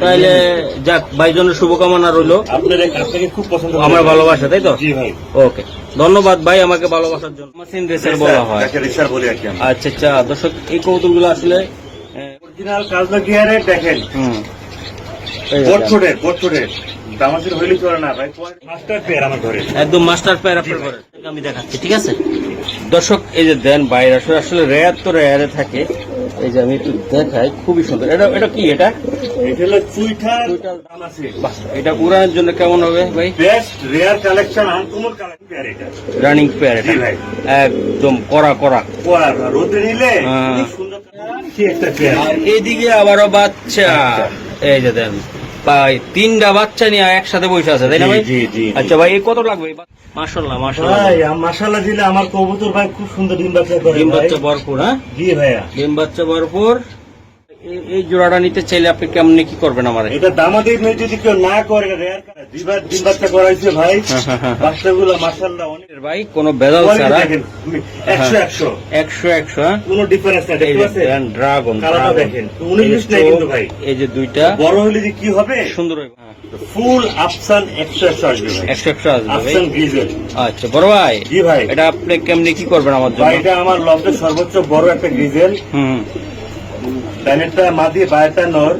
তাহলে যাক ভাইজনের শুভকামনা রইলো। আপনাকে খুব পছন্দ আমার ভালোবাসা, তাই তো? জি ভাই। ওকে, ধন্যবাদ ভাই আমাকে ভালোবাসার জন্য। মাসিন রেসার বলা হয়। রেসার বলি আর কি। আচ্ছা আচ্ছা, দর্শক এই কবুতরগুলো আসলে অরিজিনাল কাজলা গিয়ারে দেখেন। বোটফুটের দামাসির হইলে চলে না ভাই, মাস্টার পেয়ার আমার ঘরে, একদম মাস্টার পেয়ার আপনার ঘরে। আমি দেখাচ্ছি, ঠিক আছে দর্শক? এই যে দেন বাইরে আসলে রেয়ার তো রেয়ারে থাকে। এই যে আমি একটু দেখাই, খুবই সুন্দর। এটা কি? এটা হলো চুইঠাল দামাসি। এটা উড়ানোর জন্য কেমন হবে ভাই? Best rare collection, uncommon collection pair এটা। রানিং পেয়ার এটা ভাই, একদম কড়া রোদে নিলে খুব সুন্দর একটা পেয়ার। আর এইদিকে আবারও বাচ্চা, এই যে দেন ভাই 3টা বাচ্চা নিয়ে একসাথে বসে আছে, তাই না ভাই? জি জি। আচ্ছা ভাই, এই কত লাগবে? মাশাআল্লাহ মাশাআল্লাহ ভাই, মাশাআল্লাহ দিলে আমার কবুতর ভাই খুব সুন্দর ডিম বাচ্চা করে। ডিম বাচ্চা ভরপুর। হ্যাঁ জি ভাইয়া, ডিম বাচ্চা ভরপুর। এই জোড়াটা নিতে চাইলে আপনি কেমন কি করবেন? আমার এটা দামাদি মেয়ে যদি কেউ না করে, রেয়ার দুইবার ডিম বাচ্চা করাইছে ভাই। বাচ্চাগুলো মাশাআল্লাহ অনেক ভাই, কোনো বেজাল ছাড়া 100 100 কোনো ডিফারেন্স নাই। দেখতে পাচ্ছেন ড্রাগন কালারটা দেখেন, 19 নাই কিন্তু ভাই। এই যে দুইটা বড় হলে যে কি হবে সুন্দর হবে। ফুল আফসান 100 আসবে ভাই। 100 আসবে ভাই। আফসান গ্রিজেল। আচ্ছা বড় ভাই, জি ভাই, এটা আপনি কেমনি কি করবেন আমার জন্য? ভাই এটা আমার লফটের সর্বোচ্চ বড় একটা গ্রিজেল। ডাইনেরটা মাদি, বাইরেটা নর।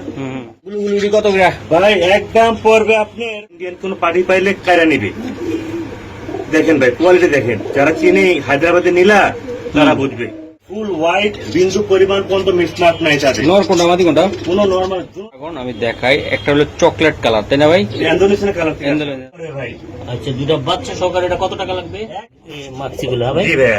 গুলগুলি কত করে ভাই? একদম পড়বে আপনি ইন্ডিয়ান কোন পার্টি পাইলে কায়রা নিবে। দেখেন ভাই, কোয়ালিটি দেখেন, যারা চিনি হায়দ্রাবাদে নিলা তারা বুঝবে। ফুল হোয়াইট, বিন্দু পরিমাণ পর্যন্ত মিসমার্ক নাই তাদের। নর কোনটা মাদি কোনটা? কোন নরমাল। এখন আমি দেখাই, একটা হলো চকলেট কালার, তাই না ভাই? ইন্দোনেশিয়ান কালার ভাই। আচ্ছা, দুইটা বাচ্চা সহকারে এটা কত টাকা লাগবে? মাক্সিগুলো ভাই? জি ভাই,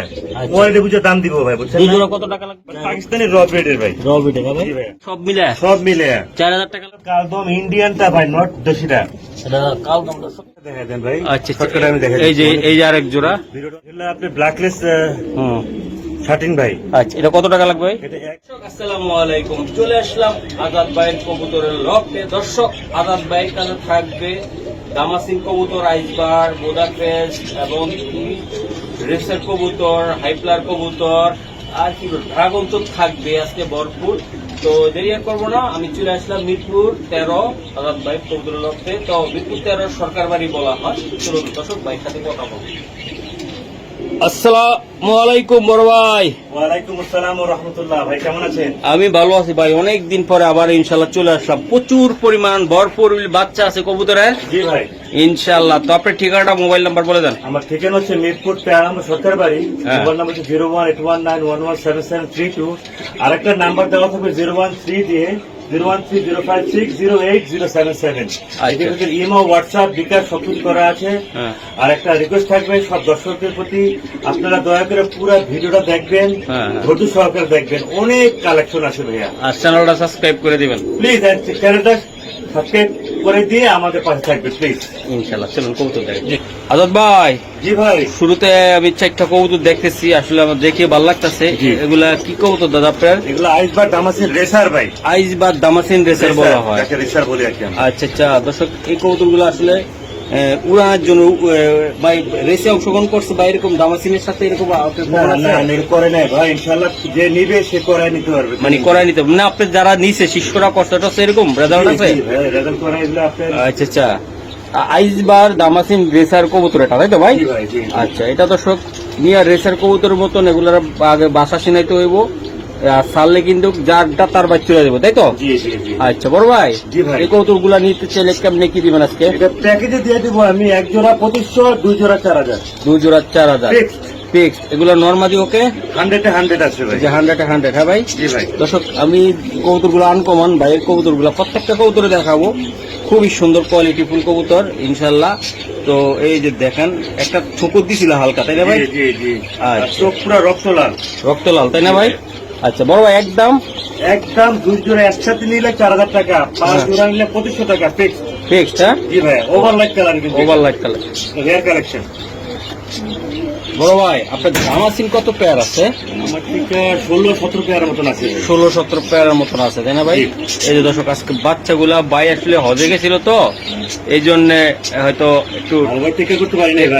কোয়ালিটি বুঝে দাম দিব ভাই, বুঝছেন? দুই জোড়া কত টাকা লাগবে? পাকিস্তানি র ব্রিডের ভাই। র ব্রিডের ভাই? সব মিলে সব মিলে 4000 টাকা লাগবে। কালদম ইন্ডিয়ানটা ভাই, নট দেশিটা। এটা কালদম দেখা দেন ভাই। আচ্ছা, শর্টকাটে আমি দেখাই। এই যে আরেক জোড়া। আপনি ব্ল্যাকলেস 13 ভাই। আচ্ছা, এটা কত টাকা লাগবে? এটা আসসালামু আলাইকুম, চলে আসলাম আজাদ ভাইয়ের কবুতরের লফটে। দর্শক, আজাদ ভাইয়ের কাছে থাকবে দামাসিন কবুতর, আইসবার, বোদাপেস্ট এবং রেসের কবুতর, হাইপ্লার কবুতর, আর কি ড্রাগন তো থাকবে আজকে ভরপুর। তো দেরি আর করবো না, আমি চলে আসলাম মিরপুর 13 আজাদ ভাইয়ের কবুতরের লফটে। তো মিরপুর 13 সরকার বাড়ি বলা হয়। চলুন দর্শক, ভাইয়ের সাথে কথা বলবো। আসসালামু আলাইকুম বড় ভাই। ওয়ালাইকুম আসসালাম ওয়া রাহমাতুল্লাহ। ভাই কেমন আছেন? আমি ভালো আছি ভাই, অনেকদিন পরে আবার ইনশাল্লাহ চলে আসলাম। প্রচুর পরিমাণ ভরপুর বাচ্চা আছে কবুতরের। জি ভাই, ইনশাল্লাহ। তো আপনার ঠিকানাটা, মোবাইল নাম্বার বলে দেন। আমার ঠিকানা হচ্ছে মিরপুর 13 সরকার বাড়ি। মোবাইল নাম্বার হচ্ছে 01819117732। আরেকটা নাম্বার দেওয়া থাকবে 013 দিয়ে 01305608077। ইমো, হোয়াটসঅ্যাপ, বিকাশ সবকিছু করা আছে। আর একটা রিকোয়েস্ট থাকবে সব দর্শকদের প্রতি, আপনারা দয়া করে পুরো ভিডিওটা দেখবেন, ধৈর্য সহকারে দেখবেন, অনেক কালেকশন আছে ভাইয়া। আর চ্যানেলটা সাবস্ক্রাইব করে দিবেন প্লিজ। চ্যানেলটা সাবস্ক্রাইব করে দিয়ে আমাদের পাশে থাকবে প্লিজ। ইনশাল্লাহ। চলুন কবুতর দেখেন। আজাদ ভাই, জি ভাই, শুরুতে আমি 4টা কবুতর দেখতেছি, আসলে আমার দেখে ভালো লাগতেছে। এগুলা কি কবুতর দাদা আপনার? এগুলো আইসবার দামাসিন রেসার ভাই। আইসবার দামাসিন রেসার বলা হয়। রেসার বলি আর কি। আচ্ছা আচ্ছা দর্শক, এই কবুতরগুলো আসলে উড়ানোর জন্য ভাই রেসে অংশগ্রহণ করছে বা এরকম দামাসিনের সাথে এরকম করে নাই ভাই। ইনশাল্লাহ যে নিবে সে করাই নিতে পারবে, মানে করাই নিতে না। আপনি যারা নিছে শিষ্যরা করছে, এটা এরকম রেজাল্ট আছে? রেজাল্ট করাই দিলে আপনি। আচ্ছা আচ্ছা, আইসবার দামাসিন রেসার কবুতর এটা, তাই তো ভাই? আচ্ছা, এটা দর্শক নিয়ে রেসার কবুতরের মতন এগুলার আগে বাসা সিনাইতে হইব, আর ছাড়লে কিন্তু যারটা তার বাচ্চা চলে যাবো, তাই তো? আচ্ছা বড় ভাই, এই কবুতর গুলা নিতে চাইলে কেমনি কি দিবেন আজকে? প্যাকেজে দিয়ে দিব আমি 1 জোড়া 2500, 2 জোড়া 4000। 2 জোড়া 4000 ফিক্স। এগুলো নরমালি ওকে 100 আছে ভাই। 100 হ্যাঁ ভাই। জি ভাই। দর্শক, আমি কবুতরগুলো আনকমন ভাইয়ের কবুতরগুলো প্রত্যেকটা কবুতরে দেখাবো, খুবই সুন্দর কোয়ালিটি ফুল কবুতর ইনশাল্লাহ। তো এই যে দেখেন, একটা ছোকর দিছিল হালকা, তাই না ভাই? জি জি। চোখ পুরো রক্তলাল, তাই না ভাই? আচ্ছা বড় ভাই, একদম 2 জোড়া একসাথে নিলে 4000 টাকা, 5 জোড়া নিলে 2500 টাকা ফিক্সড। হ্যাঁ জি ভাই। ওভারলাইট কালার, ওভারলাইট কালার, রেয়ার কালেকশন। বড় ভাই, আপনার দামাসিন কত পেয়ার আছে? আমার ঠিক 16-17 পেয়ারের মতন আছে। 16-17 পেয়ারের মতন আছে, তাই না ভাই? এই যে দর্শক, আজকে বাচ্চাগুলা ভাই আসলে হজে গেছিল, তো এই জন্য হয়তো একটু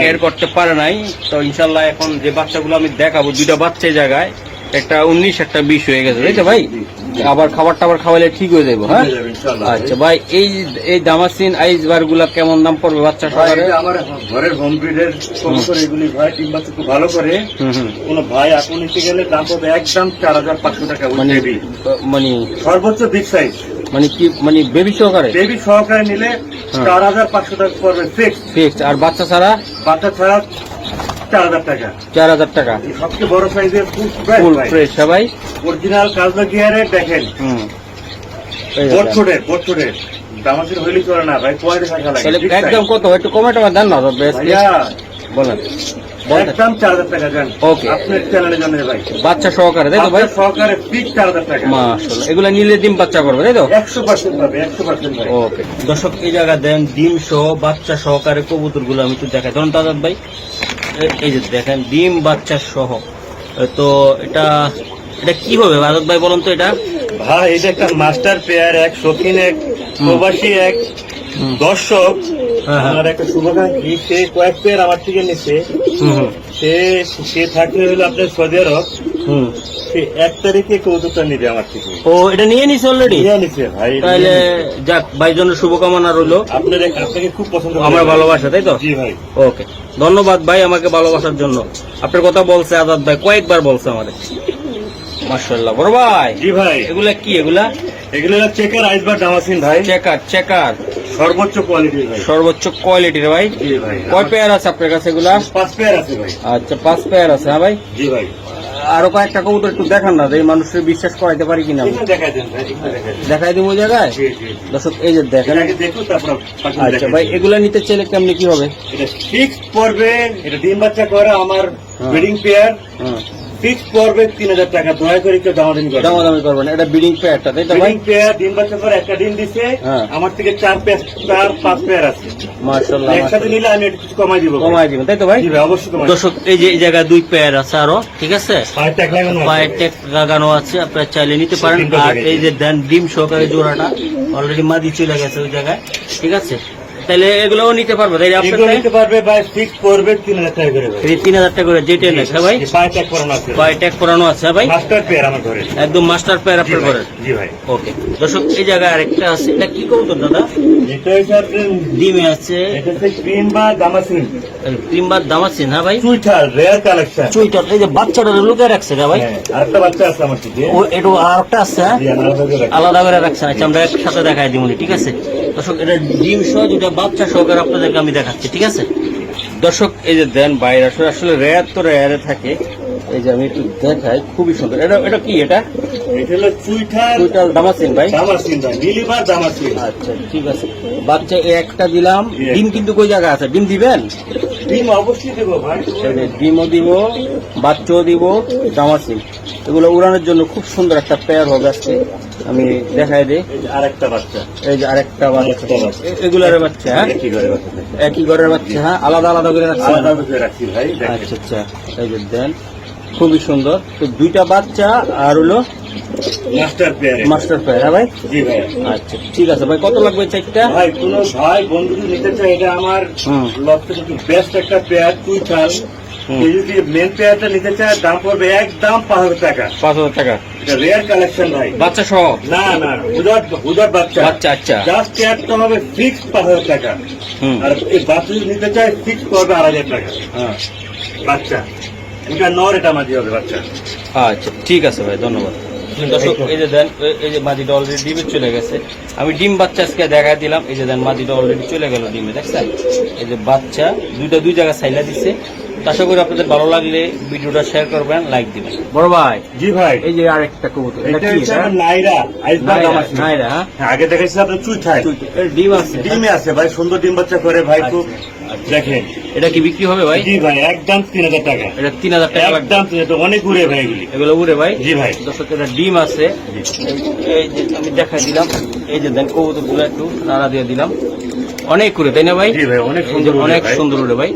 কেয়ার করতে পারে নাই। তো ইনশাল্লাহ এখন যে বাচ্চাগুলো আমি দেখাবো, 2টা বাচ্চা জায়গায়, একটা 19 একটা 20 হয়ে গেছে, তাই তো ভাই? আবার খাবার টাবার খাওয়াইলে ঠিক হয়ে যাবো, হ্যাঁ? হয়ে যাবে ইনশাআল্লাহ। আচ্ছা ভাই, এই দামাসিন আইসবার গুলা কেমন দাম পড়বে বাচ্চা ভাই, সহকারে? এটা আমার ঘরের হোম ব্রিডের কবুতর এগুলি ভাই, ডিম বাচ্চা খুব ভালো করে। কোন ভাই আপনি নিতে গেলে দাম পড়বে একদম 4500 টাকা। মানে মানে সর্বোচ্চ বিগ সাইজ মানে কি মানে বেবি সহকারে? বেবি সহকারে নিলে 4500 টাকা পড়বে ফিক্সড। আর বাচ্চা ছাড়া? বাচ্চা ছাড়া 4000 টাকা। 4000 টাকা এই সবচেয়ে বড় সাইজের ফুল ফুল ফ্রেশ, হ্যাঁ ভাই? অরিজিনাল কাজলা গিয়ারের দেখেন, এই যে বোট দামাসির হইলে চলে না ভাই, কোয়ালিটি থাকা লাগে। তাহলে big size। একদম কত একটু কমেন্ট আমার দেন না বেশ, ভাইয়া বলেন। একদম 4000 টাকা দেন। Okay. আপনার চ্যানেলের জন্য ভাই, বাচ্চা সহকারে, তাই তো ভাই? বাচ্চা সহকারে ফিক্স 4000 টাকা। মাশাআল্লাহ, এগুলা নিলে ডিম বাচ্চা করবে, তাই তো? 100% পাবে, 100% ভাই। ওকে দর্শক, এই জায়গা দেন ডিম সহ বাচ্চা সহকারে কবুতর গুলো আমি একটু দেখাই। ধরুন আজাদ ভাই, এই যে দেখেন ডিম বাচ্চা সহ। তো এটা কি হবে আজাদ ভাই বলুন তো? এটা ভাই এটা একটা মাস্টার পেয়ার, এক শৌখিন, এক প্রবাসী, এক দর্শক, হ্যাঁ, হ্যাঁ। আমার একটা শুভাকাঙ্ক্ষী, সে কয়েক পেয়ার আমার থেকে নিচ্ছে। সে থাকলে হলো আপনার সৌদি আরব। সে 1 তারিখে কবুতরটা নিবে আমার থেকে। ও এটা নিয়ে নিছে অলরেডি? নিয়ে নিছে ভাই। তাহলে যাক, ভাইয়ের জন্য শুভকামনা রইলো। আপনাকে খুব পছন্দ আমার করে। ভালোবাসা, তাই তো? জি ভাই। ওকে, ধন্যবাদ ভাই আমাকে ভালোবাসার জন্য। আপনার কথা বলছে আজাদ ভাই, কয়েকবার বলছে আমাদের। মাশাআল্লাহ বড় ভাই। জি ভাই। এগুলা কি? এগুলো চেকার আইসবার দামাসিন ভাই, চেকার সর্বোচ্চ কোয়ালিটি ভাই। সর্বোচ্চ কোয়ালিটির ভাই। জি ভাই। কয় পেয়ার আছে আপনার কাছে এগুলা? 5 পেয়ার আছে ভাই। আচ্ছা 5 পেয়ার আছে, হ্যাঁ ভাই? জি ভাই। আরো কয়েকটা কবুতর একটু দেখান না, যে মানুষের বিশ্বাস করাইতে পারি কিনা। এখানে দেখাই দেন ভাই, এখানে দেখাই দেন। দেখাই দিব ওই জায়গায়। জি জি। দর্শক এই যে দেখেন। আগে দেখুন, তারপর আচ্ছা ভাই, এগুলা নিতে চাইলে কেমনি কি হবে? এটা ফিক্সড পড়বে, এটা ডিম বাচ্চা করে আমার ব্রিডিং পেয়ার, ফিক্সড পড়বে 3000 টাকা। দয়া করে কেউ দামাদামি করবেন না। দামাদামি করবেন। এটা ব্রিডিং পেয়ারটা, তাই তো ভাই? ব্রিডিং পেয়ার, ডিম বাচ্চা করে একটা ডিম দিছে। হ্যাঁ। আমার থেকে 5 পেয়ার আছে। মাশাআল্লাহ, একসাথে নিলে আমি একটু কিছু কমাই দিব ভাই। কমাই দিবেন, তাই তো ভাই? জি ভাই, অবশ্যই কমাই দিব। দর্শক এই যে এই জায়গায় 2 পেয়ার আছে আরো, ঠিক আছে? পায়ের ট্যাগ লাগানো আছে। পায়ের টেক লাগানো আছে, আপনারা চাইলে নিতে পারেন। ডিমটা আর দেখেছি। এই যে দেন ডিম সহকারে জোড়াটা অলরেডি মাদি চলে গেছে ওই জায়গায়, ঠিক আছে? তাহলে এগুলোও নিতে পারবো, তাই এগুলো আপনার নিতে পারবে ভাই, ফিক্সড পড়বে 3000 টাকা করে ভাই। 3000 টাকা করে যেটা নেই, হ্যাঁ ভাই? এই পায়ের ট্যাগ করানো আছে। পায়ে ট্যাগ করানো আছে, হ্যাঁ ভাই? মাস্টার পেয়ার আমার ঘরে। একদম মাস্টার পেয়ার আপনার জি ভাই, ঘরের। জি ভাই। ওকে দর্শক, এই জায়গায় আরেকটা আছে, এটা কি কবুতর দাদা? এটা হচ্ছে আপনার, ডিমে আছে এটা হচ্ছে ক্রিম বা দামাসিন ক্রিমবার দামাচ্ছেন, হ্যাঁ ভাই? চুইঠাল রেয়ার কালেকশন। চুইটার, এই যে বাচ্চাটা লুকিয়ে রাখছে, হ্যাঁ ভাই? আরেকটা বাচ্চা আছে আমার থেকে। ও একটু আর একটা আছে, হ্যাঁ? জি, আলাদা করে রাখি। আলাদা করে রাখছেন। আচ্ছা, আমরা একসাথে দেখাই দিব, ঠিক আছে? দর্শক এটা ডিম সহ দুটা বাচ্চা সহকারে আপনাদেরকে আমি দেখাচ্ছি, ঠিক আছে? দর্শক এই যে দেন বাইরে আসলে রেয়ার তো রেয়ারে থাকে। এই যে আমি একটু দেখাই, খুবই সুন্দর। এটা কি? এটা এটা হলো চুইঠাল দামাসিন ভাই? দামাসিন ভাই, নীলিবার দামাসিন। আচ্ছা ঠিক আছে। বাচ্চা একটা দিলাম। জি। ডিম কিন্তু কই জায়গা আছে? ডিম দিবেন? ডিম অবশ্যই দেবো ভাই। এই যে ডিমও দিব, বাচ্চাও দিব, দামাসিন। এগুলো উড়ানোর জন্য খুব সুন্দর একটা পেয়ার হবে আজকে, আমি দেখাই দিই। এই যে আরেকটা বাচ্চা। এই যে আরেকটা বাচ্চা, আরেকটা বাচ্চা। এগুলার বাচ্চা, হ্যাঁ? একই ঘরে বাচ্চা থাকে। একই ঘরের বাচ্চা, হ্যাঁ? আলাদা আলাদা করে রাখছেন? আলাদা করে রাখছি ভাই, দেখেন। আচ্ছা আচ্ছা, এই যে দেন খুবই সুন্দর। তো 2টা বাচ্চা আর হলো মাস্টার পেয়ার। মাস্টার পেয়ার, হ্যাঁ ভাই? জি ভাই। আচ্ছা ঠিক আছে ভাই, কত লাগবে চারটা? ভাই কোনো ভাই বন্ধু যদি নিতে চায়, এটা আমার লক্ষ্য কিন্তু বেস্ট একটা পেয়ার, চুইঠাল। কেউ যদি মেন পেয়ারটা নিতে চায়, দাম পড়বে একদম 5000 টাকা। 5000 টাকা এটা রেয়ার কালেকশন ভাই। বাচ্চা সহ? না না, হুদার বাচ্চা। বাচ্চা, আচ্ছা। জাস্ট পেয়ারটা হবে ফিক্সড 5000 টাকা। আর এই বাচ্চা যদি নিতে চায়, ফিক্সড পড়বে 8000 টাকা। হ্যাঁ বাচ্চা এটা নর, এটা মাঝি হবে বাচ্চা। আচ্ছা ঠিক আছে ভাই, ধন্যবাদ। দর্শক এই যে দেন, এই যে মাদিটা অলরেডি ডিমে চলে গেছে। আমি ডিম বাচ্চা আজকে দেখা দিলাম। এই যে দেন মাদিটা অলরেডি চলে গেল ডিমে, দেখছেন? এই যে বাচ্চা দুই জায়গায় সাইলা দিছে। তো আশা করি আপনাদের ভালো লাগলে ভিডিওটা শেয়ার করবেন, লাইক দিবেন। বড় ভাই, জি ভাই। এই যে আরেকটা কবুতর, এটা এটা কি? হচ্ছে আমার নাইরা, আইসবার দামাসিন। নাইরা, হ্যাঁ? হ্যাঁ, আগে দেখাইছি আপনার চুইঠাল। এর ডিম আছে? ডিমে আছে ভাই, সুন্দর ডিম বাচ্চা করে ভাই, খুব দেখেন। এটা কি বিক্রি হবে ভাই? জি ভাই, একদম 3000 টাকা। এটা 3000 টাকা লাগবে। একদম 3000, অনেক ঘুরে ভাই এগুলি। এগুলো উড়ে ভাই? জি ভাই। দর্শক এটা ডিম আছে। এই যে আমি দেখাই দিলাম, এই যে দেন কবুতর গুলো একটু নাড়া দিয়ে দিলাম। অনেক করে, তাই না ভাই? জি ভাই, অনেক এই যে সুন্দর উড়ে অনেক ভাই। সুন্দর উড়ে ভাই।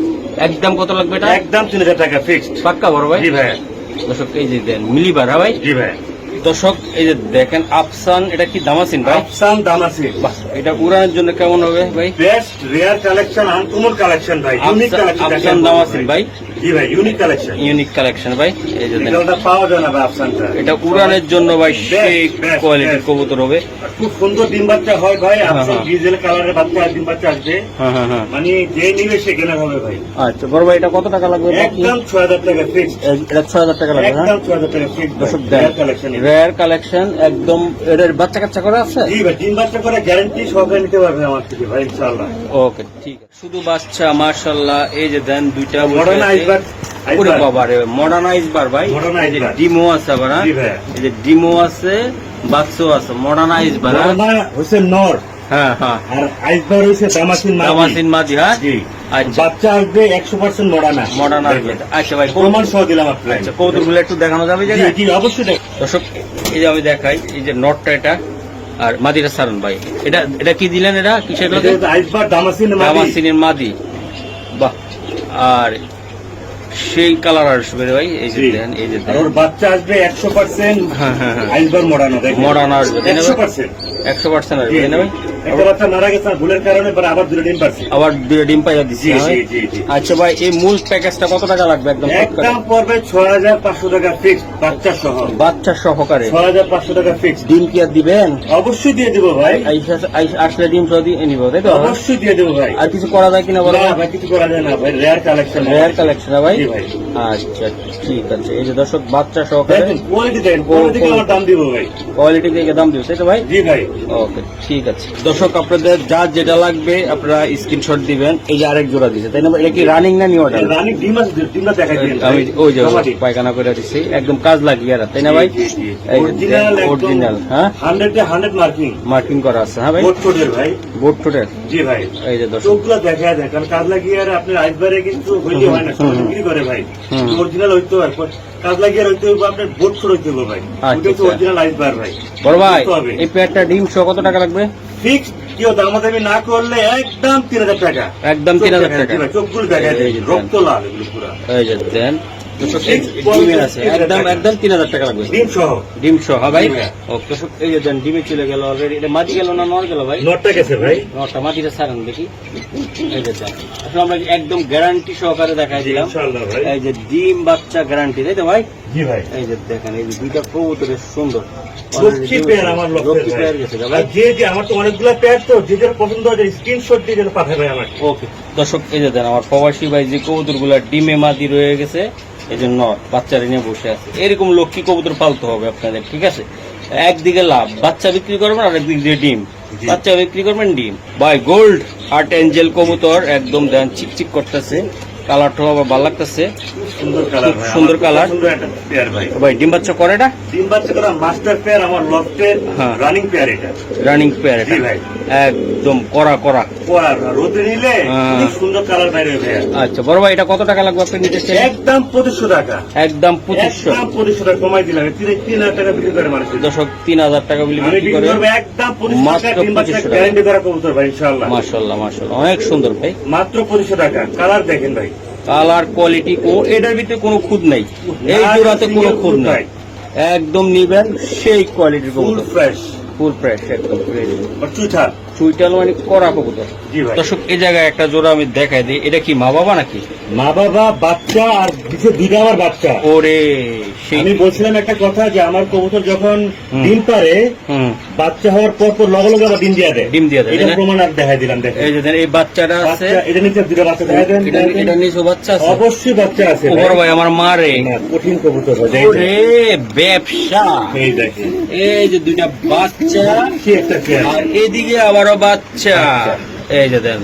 একদম কত লাগবে এটা? একদম 3000 টাকা ফিক্সড। পাক্কা বড় ভাই? জি ভাই। দর্শক এই যে দেন মিলিবার, হ্যাঁ ভাই? জি ভাই। দর্শক এই যে দেখেন আফসান, এটা কি দামাসিন ভাই? আফসান দামাসিন। বাহ, এটা উড়ানোর জন্য কেমন হবে ভাই? Best rare collection, uncommon collection ভাই, ইউনিক কালেকশন। আফসান দামাসিন ভাই, জি ভাই, ইউনিক কালেকশন। ইউনিক কালেকশন ভাই, এই যে দেখেন। এটা পাওয়া যায় না ভাই আফসানটা। এটা উড়ানের জন্য ভাই সেই best, কোয়ালিটির best। কবুতর হবে। খুব সুন্দর ডিম বাচ্চা হয় ভাই, আফসান হ্যাঁ। ডিজেল কালারের বাচ্চা ডিম বাচ্চা আসবে, হ্যাঁ হ্যাঁ হ্যাঁ। মানে যে নিবে সে কেনা হবে ভাই। আচ্ছা বড় ভাই, এটা কত টাকা লাগবে? একদম 6000 টাকা ফিক্সড। এটা 6000 টাকা লাগবে। হ্যাঁ, একদম 6000 টাকা ফিক্সড। দর্শক কালেকশন। রেয়ার কালেকশন একদম। এর বাচ্চা কাচ্চা করে আছে? জি ভাই, ডিম বাচ্চা করে গ্যারান্টি সহকারে নিতে পারবে আমার থেকে ভাই ইনশাআল্লাহ। ওকে ঠিক আছে। শুধু বাচ্চা মাশাআল্লাহ, এই যে দেন দুইটা মডার্ন আইসবার। পুরো বাবারে মডার্নাইজ বার ভাই। Modern এই যে Iceberg। ডিমো আছে আবার। হ্যাঁ? জি ভাই। এই যে ডিমো আছে, বাক্সো আছে, মডার্নাইজ বার। হ্যাঁ? মডার্ন হোসেন নর হ্যাঁ হ্যাঁ। আর আইসবার হইছে দামাসিন মাদি। দামাসিন মাদি। হ্যাঁ জি। আচ্ছা, বাচ্চা আসবে 100% মডার্ন। মডার্ন আসবে। আচ্ছা ভাই, প্রমাণ সহ দিলাম আপনাকে। আচ্ছা কৌতুকগুলো একটু দেখানো যাবে জি জায়গায়? জি অবশ্যই দেখ। দর্শক এই যে আমি দেখাই, এই যে নটটা এটা আর মাদিটা সারন ভাই। এটা এটা কি দিলেন? এটা কিসের এটা হচ্ছে আইসবার দামাসিন মাদি। দামাসিনের মাদি। বাহ, আর সেই কালার আসবে রে ভাই। এই যে জি। দেন, এই যে আর দেন। ওর বাচ্চা আসবে 100% হ্যাঁ হ্যাঁ হ্যাঁ। আইসবার মডার্ন দেখেন। মডার্ন আসবে তাই না ভাই? 100%। 100% আসবে তাই না ভাই? একটা বাচ্চা মারা গেছে ভুলের কারণে, পরে আবার দুটো ডিম পাচ্ছে। আবার দুটো ডিম পাইয়া দিচ্ছি। জি জি জি জি। আচ্ছা ভাই, এই মূল প্যাকেজটা কত টাকা লাগবে একদম? একদম পড়বে 6500 টাকা ফিক্সড বাচ্চা সহ। বাচ্চা সহকারে 6500 টাকা ফিক্সড। ডিম কি আর দিবেন? অবশ্যই দিয়ে দেবো ভাই, আসলে ডিম সহ দিয়ে নিব তাই তো? অবশ্যই দিয়ে দেবো ভাই। আর কিছু করা যায় কিনা বলো? না ভাই, কিছু করা যায় না ভাই, রেয়ার কালেকশন। রেয়ার কালেকশন ভাই। জি ভাই। আচ্ছা ঠিক আছে। এই যে দর্শক বাচ্চা সহকারে দেখেন কোয়ালিটি দেখেন, কোয়ালিটি আমার দাম দিব ভাই। কোয়ালিটি দেখে দাম দিবে তাই তো ভাই? জি ভাই। ওকে ঠিক আছে। দর্শক আপনাদের যা যেটা লাগবে আপনারা স্ক্রিনশট দিবেন। এই যে আরেক জোড়া দিছে তাই না? এটা কি রানিং না নিউ অর্ডার? রানী ডিম আছে, ডিমটা দেখাই দিন। আমি ওই যে পায়খানা করে দিচ্ছি, একদম কাজ লাগিয়ে আর তাই না ভাই? Original original. হ্যাঁ 100 মার্কিং। মার্কিং করা আছে। হ্যাঁ ভাই, বোট টোটেল ভাই। বোট টোটেল। জি ভাই। এই যে দর্শক চোখগুলো দেখা যায়, কারণ কাজ লাগিয়ে আর আপনার আইসবারে কিন্তু হইলে হয় না, সবাই বিক্রি করে ভাই। অরিজিনাল হইতে হয়, কাজ লাগিয়ে আর হইতে হবে আপনার বোট ছোট হইতে হবে ভাই। ওটা হচ্ছে অরিজিনাল আইসবার ভাই। বড় ভাই, বুঝতে হবে। এই পেয়ারটা ডিম সহ কত টাকা লাগবে? ফিক্সড কেউ দামাদামি না করলে একদম 3000 টাকা। একদম 3000 টাকা। জি ভাই, চোখগুলো দেখা যায়, এই যে রক্ত লাল এগুলো পুরো। এই যে দেন দর্শক, এই ডিমের আছে একদম একদম 3000 টাকা লাগবে ডিম সহ। ডিম সহ। হ্যাঁ ভাই। জি ভাই। ওকে দর্শক, এই যে দেন ডিমে চলে গেল অলরেডি। এটা মাটি গেল না নর গেল ভাই? নটটা গেছে ভাই। নরটা মাটিটা ছাড়েন দেখি। এই যে দেন, আসলে আমরা একদম গ্যারান্টি সহকারে দেখাই দিলাম। ইনশাআল্লাহ ভাই। এই যে ডিম বাচ্চা গ্যারান্টি তাই তো ভাই? জি ভাই। এই যে দেখেন, এই যে দুইটা কবুতরের সুন্দর লক্ষ্মী পেয়ার আমার লক্ষ্মী লক্ষ্মী পেয়ার পেয়ার গেছে গেছে ভাই। যে যে আমার তো অনেকগুলো পেয়ার, তো যে যার পছন্দ হয় স্ক্রিনশট দিয়ে যেন পাঠাবে আমাকে। ওকে দর্শক, এই যে দেন আমার প্রবাসী ভাই যে কবুতরগুলো ডিমে মাদি রয়ে গেছে, এই জন্য বাচ্চারা নিয়ে বসে আছে। এরকম লক্ষ্মী কবুতর পালতে হবে আপনাদের, ঠিক আছে? একদিকে লাভ, বাচ্চা বিক্রি করবেন, আর একদিক দিয়ে ডিম। বাচ্চা বিক্রি করবেন, ডিম। ভাই গোল্ড হার্ট এঞ্জেল কবুতর একদম দেন চিকচিক করতেছে, কালারটাও আবার ভালো লাগতেছে। সুন্দর কালার ভাই, সুন্দর আমার কালার। সুন্দর একটা পেয়ার ভাই। ভাই ডিম বাচ্চা করে না? ডিম বাচ্চা করা মাস্টার পেয়ার, আমার লফটের হ্যাঁ। রানিং পেয়ার এটা। রানিং পেয়ার এটা জি ভাই। একদম কড়া কড়া। আর রোদে নিলে হ্যাঁ। খুব সুন্দর কালার বাইরে ভাই। আচ্ছা বড় ভাই, এটা কত টাকা লাগবে আপনি নিতে চাই? একদম 2500 টাকা। একদম 2500। একদম 2500 টাকা কমাই দিলাম। 3000 টাকা বিক্রি করে মানুষ। দর্শক 3000 টাকা বিলি আমি বিক্রি বিক্রি করে। করবো একদম 2500 মাত্র টাকা। ডিম বাচ্চা 2500 টাকা। গ্যারান্টি করা কবুতর ভাই ইনশাআল্লাহ। মাশাআল্লাহ মাশাআল্লাহ, অনেক সুন্দর ভাই। মাত্র 2500 টাকা। কালার দেখেন ভাই, কালার কোয়ালিটি এটার ভিতরে কোনো খুদ নাই, এই জোড়াতে কোনো খুদ নাই। একদম নিবেন সেই কোয়ালিটির ফুল কবুতর, ফ্রেশ। ফুল ফ্রেশ একদম ফ্রেশ। আর চুইঠাল। চুইটাল মানে কড়া কবুতর। জি ভাই। দর্শক এই জায়গায় একটা জোড়া আমি দেখাই দিই, এটা কি মা বাবা নাকি? মা বাবা বাচ্চা আর দিছে দুইটা আমার বাচ্চা। ওরে সেই আমি বলছিলাম একটা কথা যে আমার কবুতর যখন হুম। ডিম পারে, হুম, বাচ্চা হওয়ার পর পর লগে লগে আবার ডিম দিয়ে দেয়। ডিম দিয়ে দেয়, এটা তাই না? প্রমাণ আর দেখাই দিলাম। দেখেন এই যে দেন, এই বাচ্চাটা আছে, বাচ্চা, এটা নিচে দুইটা বাচ্চা দেখাই দেন। এটা নিচে বাচ্চা আছে। অবশ্যই বাচ্চা আছে ও বড় ভাই আমার মা রে, না, কঠিন কবুতর হয়। ওরে ব্যবসা। এই দেখেন এই যে দুইটা বাচ্চা, কি একটা পেয়ার। আর এদিকে আবারও বাচ্চা। এই যে দেন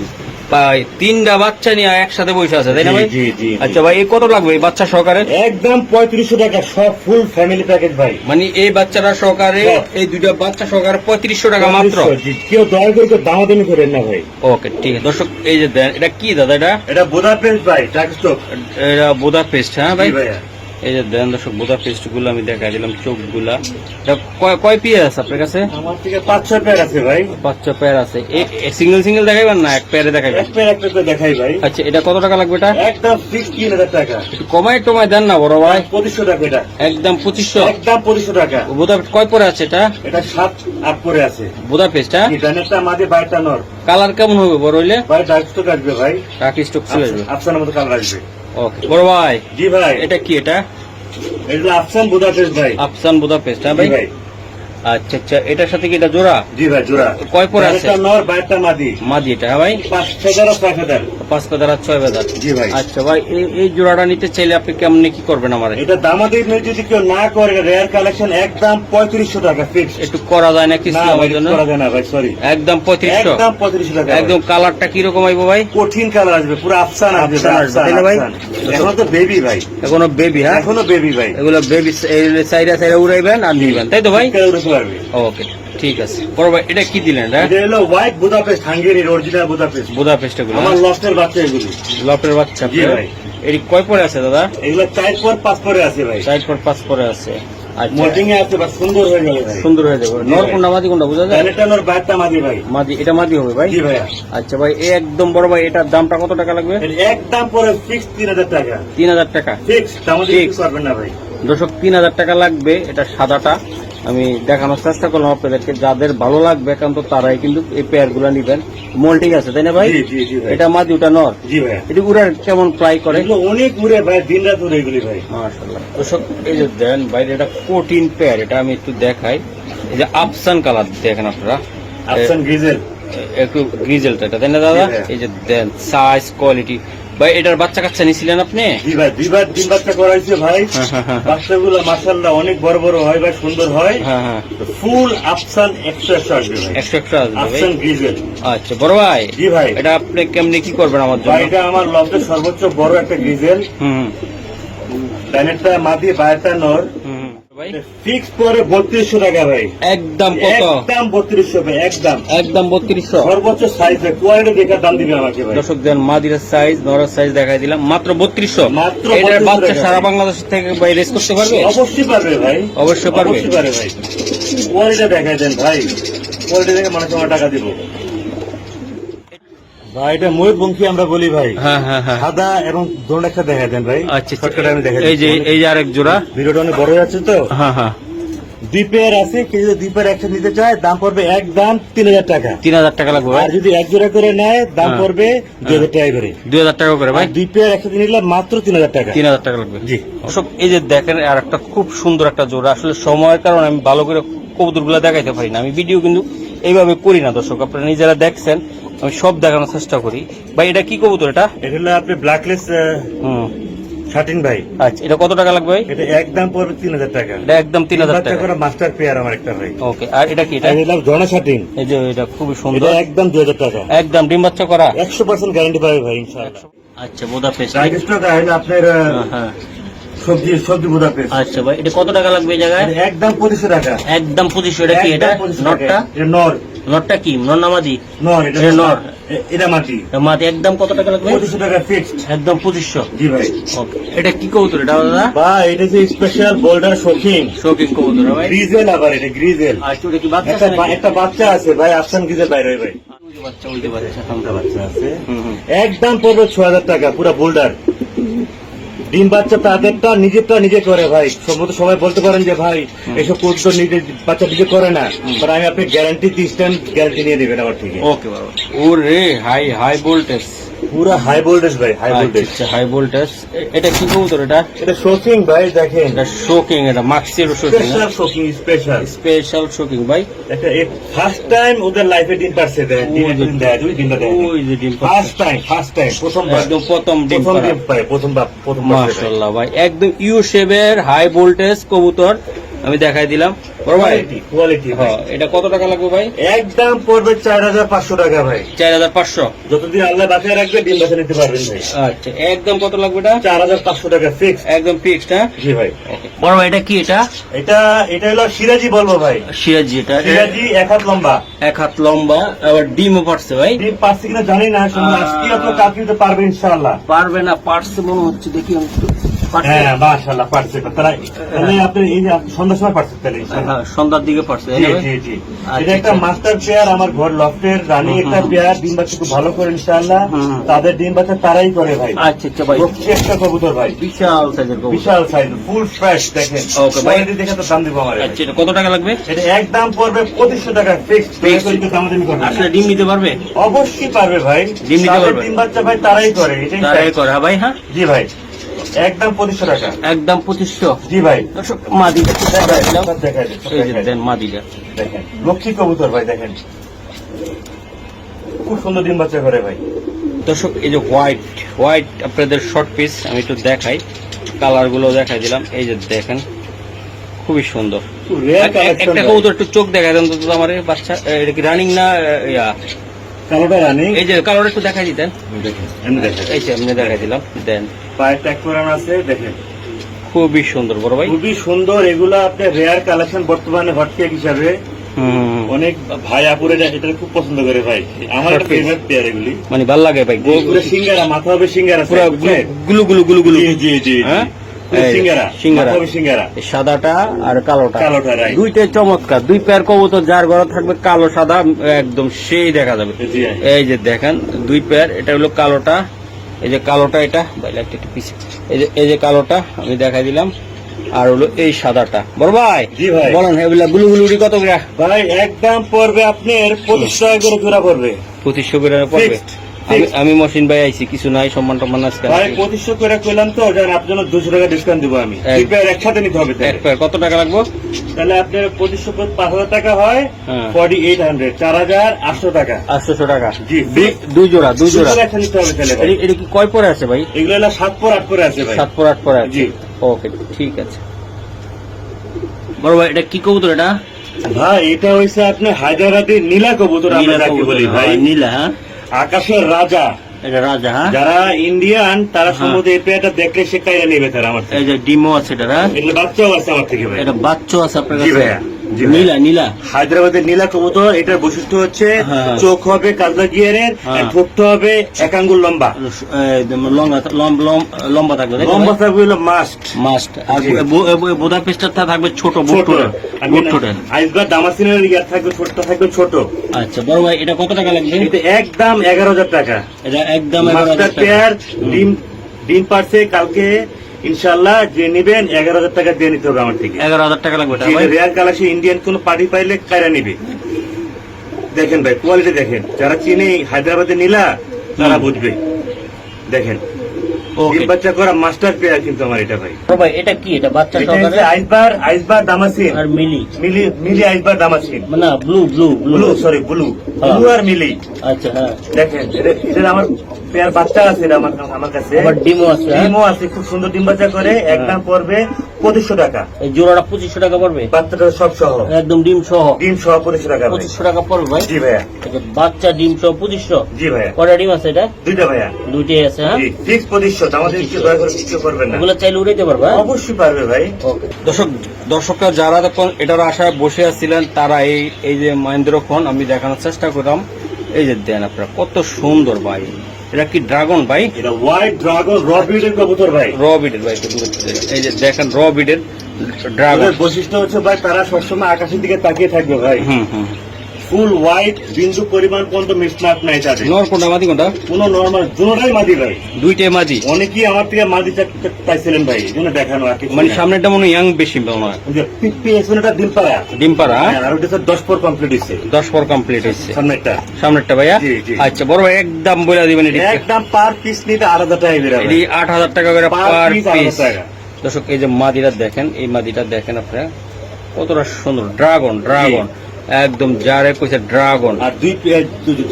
ভাই, তিনটা বাচ্চা নিয়ে একসাথে বসে আছে তাই না ভাই? জি, জি, জি। আচ্ছা ভাই, এই কত লাগবে এই বাচ্চা সহকারে? একদম 3500 টাকা, সব ফুল ফ্যামিলি প্যাকেজ ভাই। মানে এই বাচ্চারা সহকারে, সব। এই দুইটা বাচ্চা সহকারে 3500 টাকা মাত্র। 3500, জি। কেউ দয়া করে কেউ দামাদামি করেন না ভাই। ওকে ঠিক আছে দর্শক, এই যে দেন, এটা কি দাদা? এটা এটা বোদাপেস্ট ভাই, ডাকস্টক। এটা বোদা পেস্ট। হ্যাঁ ভাই, জি ভাইয়া। এই যে দেন দর্শক, বোদা পেস্ট গুলো আমি দেখাই দিলাম, চোখগুলা। এটা কয় পিস আছে আপনার কাছে? আমার থেকে 5-6 পেয়ার আছে ভাই। বাচ্চা পেয়ার আছে। সিঙ্গেল সিঙ্গেল দেখাইবেন না এক পেয়ারে দেখাইবেন? এক পেয়ার করে দেখাই ভাই। আচ্ছা, এটা কত টাকা লাগবে? এটা একদম 3000 টাকা। একটু কমায় টমায় দেন না বড় ভাই। 2500 টাকা এটা। একদম 2500। একদম 2500 টাকা। বোদা কয় পরে আছে এটা? এটা 7 আপ করে আছে। বোদা পেস্ট। হ্যাঁ, ডানেরটা মাঝে বাইরটা নর। কালার কেমন হবে বড় হইলে? ভাই ডাকস্টক আসবে ভাই। টাকি স্টক চলে আসবে। আফসানের মতো কালার আসবে। ওকে বড় ভাই, জি ভাই, এটা কি? এটা এটা আফসান বুদাপেস্ট ভাই। আফসান বুদাপেস্ট, হ্যাঁ জি ভাই। ভাই, আচ্ছা আচ্ছা, এটার সাথে কি এটা জোড়া? জি ভাই, জোড়া। কয় পরে আছে? একটা নর, বাইরটা মাদি। মাদি এটা, হ্যাঁ ভাই। 5 ফেদার আর 6 ফেদার। 5 ফেদার আর 6 ফেদার। জি ভাই। আচ্ছা ভাই, এই জোড়াটা নিতে চাইলে আপনি কেমনে কি করবেন আমারে? এটা দামাদি যদি কেউ না করে, রেয়ার কালেকশন, একদম 3500 টাকা ফিক্স। একটু করা যায় না কিছু না ভাই, আমার জন্য? করা যায় না ভাই, সরি। একদম 3500। একদম 3500 টাকা। একদম কালারটা কি রকম আইবো ভাই? কঠিন কালার আসবে, পুরো আফসান আসবে আফসান আসবে, আফসান, তাই না ভাই? আফসান। এখনো তো বেবি ভাই, এখনো বেবি, হ্যাঁ এখনো বেবি ভাই। এগুলো বেবি সাইডে সাইডে উড়াইবেন আর নিবেন, তাই তো ভাই? কেউ উড়তে পারবে। ওকে ঠিক আছে বড় ভাই, এটা কি দিলেন? এটা হলো হোয়াইট বুদাপেস্ট, হাঙ্গেরির অরিজিনাল বুদাপেস্ট। বুদাপেস্ট গুলো আমার লফটের বাচ্চা এগুলি। লপের বাচ্চা। জি ভাই। এটি কয় পরে আছে দাদা? এগুলো 4 পর 5 পরে আছে ভাই। 4 পর 5 পরে আছে। আচ্ছা, মোটিং এ আছে, বাস সুন্দর হয়ে যাবে ভাই। সুন্দর হয়ে যাবে। জি নর ভাই। কোনটা মাদি কোনটা বোঝা যায়? প্যানেটানোর বাইরটা মাদি ভাই। মাদি, এটা মাদি হবে ভাই। জি ভাই। আচ্ছা ভাই, এই একদম বড় ভাই, এটার দামটা কত টাকা লাগবে? এর একদম পরে ফিক্স 3000 টাকা। 3000 টাকা ফিক্স, আমাদের Fix। কিছু করবেন না ভাই। দর্শক 3000 টাকা লাগবে। এটা সাদাটা আমি দেখানোর চেষ্টা করলাম আপনাদেরকে, যাদের ভালো লাগবে একান্ত তারাই কিন্তু এই পেয়ার গুলা নিবেন। মল ঠিক আছে, তাই না ভাই? জি জি জি ভাই। এটা মাদি, ওটা নর। জি ভাই। এটি উড়ার কেমন ফ্লাই করে? এগুলো অনেক উড়ে ভাই, দিন রাত উড়ে এগুলি ভাই। মাশাআল্লাহ। দর্শক এই যে দেন বাইরে, এটা কোটিন পেয়ার, এটা আমি একটু দেখাই। এই যে আফসান কালার দেখেন আপনারা, আফসান গ্রিজেল। একটু গ্রিজেলটা, এটা তাই না দাদা? জি ভাই। এই যে দেন সাইজ কোয়ালিটি ভাই। এটার বাচ্চা কাচ্চা নিছিলেন আপনি? জি ভাই, 2 বার 3 বাচ্চা করাইছে ভাই। বাচ্চাগুলো মাশাআল্লাহ অনেক বড় বড় হয় ভাই, সুন্দর হয়। হ্যাঁ হ্যাঁ, ফুল আফসান 100 আসবে ভাই। 100 আসবে ভাই। আফসান গ্রিজেল। আচ্ছা বড় ভাই, জি ভাই। এটা আপনি কেমনে কি করবেন আমার ভাই জন্য? এটা আমার লফটের সর্বোচ্চ বড় একটা গ্রিজেল। হুম প্যানেটটা মাদি, বাইরটা নর। হুম ভাই, ফিক্স পরে 3200 টাকা ভাই। একদম কত? একদম 3200 ভাই, একদম। একদম 3200। সর্বোচ্চ সাইজ ভাই, কোয়ালিটি দেখে দাম দিবে আমাকে ভাই। দর্শক দেন, মাদির সাইজ নরের সাইজ দেখাই দিলাম, মাত্র 3200। মাত্র এটার 3200 বাচ্চা টাকা। সারা বাংলাদেশ থেকে ভাই রেস করতে পারবে? অবশ্যই পারবে ভাই, অবশ্যই পারবে। অবশ্যই পারবে ভাই। কোয়ালিটি দেখাই দেন ভাই, কোয়ালিটি দেখে মানুষ আমার টাকা দিব ভাই। এটা ময়ূরপঙ্খী আমরা বলি ভাই। হ্যাঁ হ্যাঁ হ্যাঁ। সাদা এবং দোনটা একটা দেখা দেন ভাই। আচ্ছা শর্টকাটে আমি দেখাই এই যে আরেক জোড়া। ভিডিওটা অনেক বড় যাচ্ছে তো। হ্যাঁ হ্যাঁ, 2 পেয়ার আছে, কেউ যদি 2 পেয়ার একসাথে নিতে চায় দাম পড়বে একদম 3000 টাকা। 3000 টাকা লাগবে ভাই। আর যদি এক জোড়া করে নেয় দাম হ্যাঁ। পড়বে 2000 টাকা করে। 2000 টাকা করে ভাই। আর 2 পেয়ার একসাথে নিলে মাত্র 3000 টাকা। 3000 টাকা লাগবে। জি। অশোক এই যে দেখেন, আর একটা খুব সুন্দর একটা জোড়া। আসলে সময়ের কারণে আমি ভালো করে কবুতরগুলো দেখাইতে পারি না, আমি ভিডিও কিন্তু এইভাবে করি না দর্শক, আপনারা নিজেরা দেখছেন আমি সব দেখানোর চেষ্টা করি। ভাই এটা কি কবুতর? এটা এটা হলো আপনি ব্ল্যাকলেস হুম, শার্টিন ভাই। আচ্ছা এটা কত টাকা লাগবে ভাই? এটা একদম পড়বে 3000 টাকা। এটা একদম 3000 বাচ্চা টাকা। করা মাস্টার পেয়ার আমার একটা ভাই। ওকে, আর এটা কি? এটা এটা হলো জনা শার্টিন। এই যে এটা খুবই এটা সুন্দর, একদম 2000 টাকা। একদম ডিম বাচ্চা করা। 100% গ্যারান্টি পাবে ভাই ইনশাআল্লাহ। আচ্ছা বুদাপেস্ট। রাইস্টটা হলো আপনার হ্যাঁ, সবজি বুদাপেস্ট। আচ্ছা ভাই এটা কত টাকা লাগবে এই জায়গায়? এটা একদম 2500 টাকা। একদম 2500। এটা কি? এটা একদম 2500 টাকা। নটটা? এটা নর। নটটা কি নর না মাদি? নর, এটা এটা নর। এটা মাটি। মাদি একদম কত টাকা লাগবে? 2500 টাকা ফিক্সড। একদম 2500। জি ভাই। ওকে, এটা কি কবুতর এটা দাদা? ভাই এটা যে স্পেশাল বোল্ডার শোকিং শৌকিং কবুতর ভাই। গ্রিজেল, আবার এটা গ্রিজেল। আর ওটা কি বাচ্চা একটা আছে নাকি? একটা বাচ্চা আছে ভাই, আফসান গ্রিজেল বাইরে ভাই। ওই যে বাচ্চা, ওই যে বাচ্চা। একটা বাচ্চা আছে, হুম হুম। একদম পড়বে 6000 টাকা পুরো বোল্ডার। ডিম বাচ্চা তাদেরটা নিজেরটা নিজে করে ভাই। সম্ভবত সবাই বলতে পারেন যে ভাই এসব কোর্স তো নিজে বাচ্চা নিজে করে না, বাট আমি আপনি গ্যারান্টি দিচ্ছেন, গ্যারান্টি নিয়ে নেবেন আমার থেকে। ওকে বাবা। ওরে হাই ভোল্টেজ। পুরো হাই ভোল্টেজ ভাই, হাই ভোল্টেজ। আচ্ছা হাই ভোল্টেজ। এটা কি কবুতর এটা? এটা শোকিং ভাই, দেখেন এটা শোকিং, এটা মাক্সির shocking. Special shocking, special special shocking ভাই। একটা ফার্স্ট টাইম ওদের লাইফে ডিম পারছে, ডিমটা দেয়। ওই যে ডিম ফার্স্ট টাইম প্রথমবার, একদম প্রথম ডিম প্রথম পাড়া। ডিম পায়, প্রথমবার। মাশাআল্লাহ ভাই, একদম ইউ শেপের হাই ভোল্টেজ কবুতর আমি দেখাই দিলাম বড় ভাই। কোয়ালিটি হ্যাঁ, এটা কত টাকা লাগবে ভাই? একদম পড়বে 4500 টাকা ভাই। 4500। যতদিন আল্লাহ বাঁচায় রাখবে ডিম বাঁচা নিতে পারবেন ভাই। আচ্ছা একদম কত লাগবে এটা? 4500 টাকা ফিক্স। একদম ফিক্সড। হ্যাঁ জি ভাই। বড় ভাই এটা কি? এটা এটা হলো সিরাজি বলবো ভাই। সিরাজি। এটা সিরাজি 1 হাত লম্বা। 1 হাত লম্বা, আবার ডিমও পারছে ভাই। ডিম পারছে কিনা জানি না, আজকে অত কাজ দিতে পারবে ইনশাআল্লাহ। পারবে না, পারছে মনে হচ্ছে, দেখি আমি একটু। পারছে? হ্যাঁ মাশাআল্লাহ পারছে। তাহলে আপনি এই যে সন্ধ্যার সময় পারছে তাহলে ইনশাআল্লাহ। হ্যাঁ, সন্ধ্যার দিকে পারছে। জি জি জি। আচ্ছা, এটা একটা আচ্ছা। মাস্টার পেয়ার আমার ঘর লফটের রানী একটা পেয়ার, ডিম বাচ্চা খুব ভালো করে ইনশাআল্লাহ। তাদের ডিম বাচ্চা তারাই করে ভাই। আচ্ছা আচ্ছা ভাই, একটা কবুতর ভাই, বিশাল সাইজের কবুতর। বিশাল সাইজ, ফুল ফ্রেশ দেখেন। ওকে ভাই। কোয়ালিটি দেখে তো দাম দিব আমার। আচ্ছা এটা কত টাকা লাগবে? এটা একদম পড়বে 2500 টাকা ফিক্সড। দামাদামি করবেন না। আসলে ডিম নিতে পারবে? অবশ্যই পারবে ভাই। ডিম নিতে তাদের পারবে? ডিম বাচ্চা ভাই তারাই করে, এটাই তারাই fact। করে। হ্যাঁ ভাই। হ্যাঁ জি ভাই। একদম 2500 টাকা। একদম 2500। জি ভাই। দর্শক মাদিটা একটু দেখাই দিলাম। দেখাই দিন, এই যে দেন মাদিটা দেখেন লক্ষ্মী কবুতর ভাই, দেখেন খুব সুন্দর ডিম বাচ্চা করে ভাই। দর্শক এই যে হোয়াইট আপনাদের শর্ট পিস আমি একটু দেখাই, কালার গুলো দেখাই দিলাম। এই যে দেখেন খুবই সুন্দর। খুব রেয়ার কালেকশন। একটা কবুতর একটু চোখ দেখাই দেন তো আমার এই বাচ্চা, এটা কি রানিং না ইয়া? কালোটা রানিং। এই যে কালারটা একটু দেখাই দিতেন। দেখেন এমনি দেখেন, এই যে এমনি দেখাই দিলাম। দেন পায়ে ট্যাগ করানো আছে, দেখেন খুবই সুন্দর বড় ভাই, খুবই সুন্দর। এগুলা আপনার রেয়ার কালেকশন বর্তমানে হটকেক হিসাবে অনেক ভাই আপুরে এটা খুব পছন্দ করে ভাই। আমার একটা ফেভারিট পেয়ার এগুলি, মানে ভাল লাগে ভাই। পুরো সিঙ্গারা, মাথা হবে সিঙ্গারা, পুরো গুলু গুলু গুলু গুলু। জি জি জি, হ্যাঁ সিঙ্গারা সিঙ্গারা মাথা হবে সিঙ্গারা। এই সাদাটা আর কালোটা, কালোটা রাইট। দুইটাই চমৎকার। দুই পেয়ার কবুতর যার ঘরে থাকবে কালো সাদা একদম সেই দেখা যাবে। জি এই যে দেখেন দুই পেয়ার, এটা হলো কালোটা, এই যে কালোটা, এটা বাইরে একটু পিছে, এই যে কালোটা আমি দেখাই দিলাম, আর হলো এই সাদাটা। বড় ভাই জি ভাই বলেন এগুলা গুলু গুলুরি কত করে? ভাই একদম পড়বে আপনার 25 টাকা করে জোড়া পড়বে। 2500 করে পড়বে। আমি মহসিন ভাই আইছি, কিছু নাই, সম্মান টম্মান আজকে ভাই 2500 করে কইলাম তো, জান আপনার জন্য 200 টাকা ডিসকাউন্ট দিব আমি। দুই পেয়ার একসাথে নিতে হবে এক পেয়ার কত টাকা লাগবে? তাহলে আপনার 2500 করে 5000 টাকা হয়, হ্যাঁ 4800, 4800 টাকা। 800 টাকা জি, দুই জোড়া একসাথে নিতে হবে তাহলে ভাই। এটা কি কয় পরে আছে ভাই? এগুলো হলো 7 পর 8 করে আছে ভাই। 7 পর 8 পরে আছে। জি ওকে ঠিক আছে। বড় ভাই এটা কি কবুতর? এটা ভাই এটা হইছে আপনি হায়দ্রাবাদের নীলা কবুতর, আমরা যাকে বলি ভাই। নীলা, হ্যাঁ আকাশের রাজা। এটা রাজা, হ্যাঁ যারা ইন্ডিয়ান তারা সম্ভবত এই পেয়ারটা দেখলে সে কাইরা নেবে তারা আমার থেকে। এই যে ডিমো আছে এটা, হ্যাঁ এগুলো বাচ্চাও আছে আমার থেকে ভাই। এটা বাচ্চা আছে আপনার জি কাছে? ভাইয়া, জি ভাইয়া। নীলা নীলা হায়দ্রাবাদের নীলা কবুতর, এটার বৈশিষ্ট্য হচ্ছে হ্যাঁ। চোখ হবে কাজলা গিয়ারের, হ্যাঁ। ঠোঁটটা হবে এক আঙ্গুল লম্বা, লম্বা থাকবে, লম্বা থাকবে হলো মাস্ট। মাস্ট। আর জি। বোদা পেস্টারটা থাকবে ছোট, ছোট বুটটোটা। আইসবার দামাসিনের ইয়ার থাকবে, ঠোঁটটা থাকবে ছোট। আচ্ছা বড় ভাই এটা কত টাকা লাগবে? এটা একদম 11000 টাকা। এটা একদম মাস্টার 11,000 টাকা। পেয়ার, ডিম পারছে কালকে ইনশাআল্লাহ, যে নিবেন 11000 টাকা দিয়ে নিতে হবে আমার থেকে। 11,000 টাকা লাগবে এটা ভাই। রেয়ার কালেকশন ইন্ডিয়ান কোন পার্টি পাইলে কায়রা নিবে। দেখেন ভাই কোয়ালিটি দেখেন, যারা চিনে হায়দ্রাবাদের নীলা তারা বুঝবে। দেখেন ওকে ডিম বাচ্চা করা মাস্টার পেয়ার কিন্তু আমার এটা ভাই। বড় ভাই এটা কি? এটা বাচ্চা এটা সহকারে? হচ্ছে আইসবার দামাসিন আর মিলি মিলি আইসবার দামাসিন, না ব্লু ব্লু হ্যাঁ। আর মিলি। আচ্ছা হ্যাঁ। দেখেন এটা আমার পেয়ার বাচ্চা আছে, এটা আমার কাছে আবার ডিমও আছে, হ্যাঁ? ডিমও আছে, খুব সুন্দর ডিম বাচ্চা করে। একদম পড়বে 2500 টাকা। এই জোড়াটা 2500 টাকা পড়বে, বাচ্চাটা সব সহ, একদম ডিম সহ। ডিম সহ 2500 টাকা ভাই। 2500 টাকা পড়বে ভাই। জি ভাইয়া, এটা বাচ্চা ডিম সহ 2500। জি ভাইয়া, কয়টা ডিম আছে এটা? দুইটা ভাইয়া। দুইটাই আছে, হ্যাঁ জি ফিক্স 2500, আমাদের কিছু দয়া করে কিছু করবেন না। ওগুলো চাইলে উড়াইতে পারবা? অবশ্যই পারবে ভাই। দর্শকরা যারা তখন এটার আশায় বসে আছিলেন তারা এই যে মহেন্দ্র ফোন আমি দেখানোর চেষ্টা করলাম। এই যে দেন আপনারা কত সুন্দর ভাই। এটা কি ড্রাগন ভাই? এটা হোয়াইট ড্রাগন র ব্রিডের কবুতর ভাই। র বিডের ভাই, একটু দূরে থেকে দেখেন। এই যে দেখেন র বিডের ড্রাগন। ওদের বৈশিষ্ট্য হচ্ছে ভাই তারা সবসময় আকাশের দিকে তাকিয়ে থাকবে ভাই। হুম ফুল হোয়াইট, বিন্দু পরিমাণ পর্যন্ত মিসমার্ক নাই তাদের। নর কোনটা মাদি কোনটা? কোন নর্মাল দুটোটাই মাদি ভাই। দুইটাই মাদি। অনেকেই আমার থেকে মাদি চাইছিলেন ভাই, এই জন্য দেখানো আর কিছু মানে না। সামনেটা মনে ইয়াং বেশি মনে হয়। ওই যে পিপি এসমেন্টটা ডিম পাড়া, ডিম পাড়া, হ্যাঁ, আর ওটা 10 পর কমপ্লিট হচ্ছে 10 পর কমপ্লিট হচ্ছে সামনেরটা। সামনেরটা ভাইয়া। জি, জি। আচ্ছা বড় ভাই একদম বলে দিবেন এটি। একদম পার পিস নিতে 8000 টাকা বেরা এটি 8000 টাকা করে পার পার পিস পিস। 8000 টাকা। দর্শক এই যে মাদিটা দেখেন, এই মাদিটা দেখেন আপনারা কতটা সুন্দর। ড্রাগন একদম যারে কইছে ড্রাগন। আর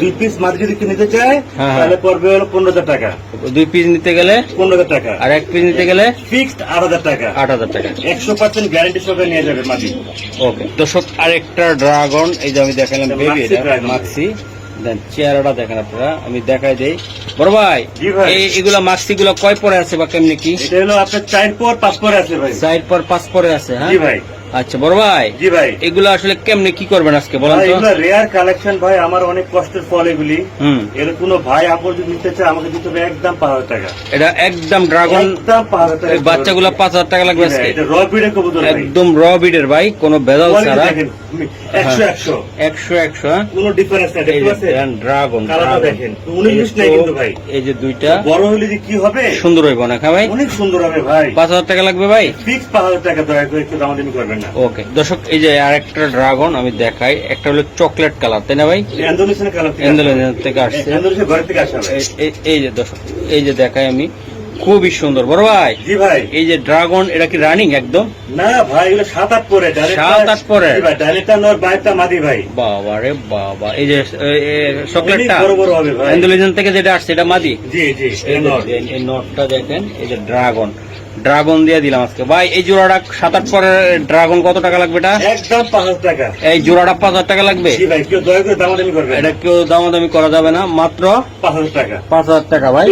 দুই পিস মাদি যদি কেউ নিতে চায় হ্যাঁ। তাহলে পড়বে হলো 15000 টাকা। 2 পিস নিতে গেলে 15000 টাকা, আর 1 পিস নিতে গেলে ফিক্সড 8000 টাকা। 8000 টাকা। 100% গ্যারান্টি সহকারে নিয়ে যাবে মাদি। ওকে দর্শক আরেকটা ড্রাগন এই যে আমি দেখালাম এটা বেবি, মাক্সি এটা dragon। মাক্সি। দেন চেহারাটা দেখেন আপনারা, আমি দেখাই দেই। বড় ভাই জি ভাই। এগুলা মাক্সি গুলা কয় পরে আছে বা কেমনি কি? এটা হলো আপনার 4 পর 5 পরে আছে ভাই। 4 পর 5 পরে আছে, হ্যাঁ জি ভাই, আচ্ছা বড় ভাই জি ভাই। এগুলা আসলে কেমনে কি করবেন আজকে বলেন ভাই, তো? এগুলো রেয়ার কালেকশন ভাই, আমার অনেক কষ্টের ফল এগুলি। হুম এর কোনো ভাই আপন যদি নিতে চায় আমাকে দিতে হবে একদম 5000 টাকা। এটা একদম ড্রাগন। একদম 5000 টাকা। এই বাচ্চাগুলা 5000 টাকা লাগবে আজকে। এটা র ব্রিডের কবুতর ভাই। একদম র বিডের ভাই, কোনো ভেজাল Quality ছাড়া। দেখেন, 100 100 100 হ্যাঁ? কোনো ডিফারেন্স নাই, এই দেখতে যে পাচ্ছেন? ড্রাগন কালারটা দেখেন, 19 নাই কিন্তু ভাই। এই যে দুইটা বড় হলে যে কি হবে, সুন্দর হইব না ভাই? অনেক সুন্দর হবে ভাই। 5000 টাকা লাগবে ভাই। ফিক্স 5000 টাকা, দয়া করে একটু দামাদামি করবেন না। ওকে দর্শক এই যে আরেকটা ড্রাগন আমি দেখাই, একটা হলো চকলেট কালার, তাই না ভাই? ইন্দোনেশিয়ান কালার থেকে ইন্দোনেশিয়া থেকে আসছে। ইন্দোনেশিয়া ঘর থেকে আসা ভাই। এই যে দর্শক এই যে দেখাই আমি খুবই সুন্দর বড় ভাই। জি ভাই। এই যে ড্রাগন, এটা কি রানিং একদম? না ভাই, এগুলো 7-8 পরে। 7-8 পরে। জি ভাই, ডাইরেক্টটা নর, বাইরটা মাদি ভাই। বাবা রে বাবা, এই যে চকলেটটা বড় বড় হবে ভাই। ইন্দোনেশিয়ান থেকে যেটা আসছে এটা মাদি। জি জি, এই নটটা দেখেন, এই যে ড্রাগন দিয়ে দিলাম আজকে ভাই। এই জোড়াটা 7-8 পরের ড্রাগন কত টাকা লাগবে? এটা একদম 5,000 টাকা। এই জোড়াটা 5,000 টাকা লাগবে। জি ভাই, কেউ দয়া করে দামাদামি করবে না। এটা কেউ দামাদামি করা যাবে না, মাত্র 5,000 টাকা। 5,000 টাকা ভাই,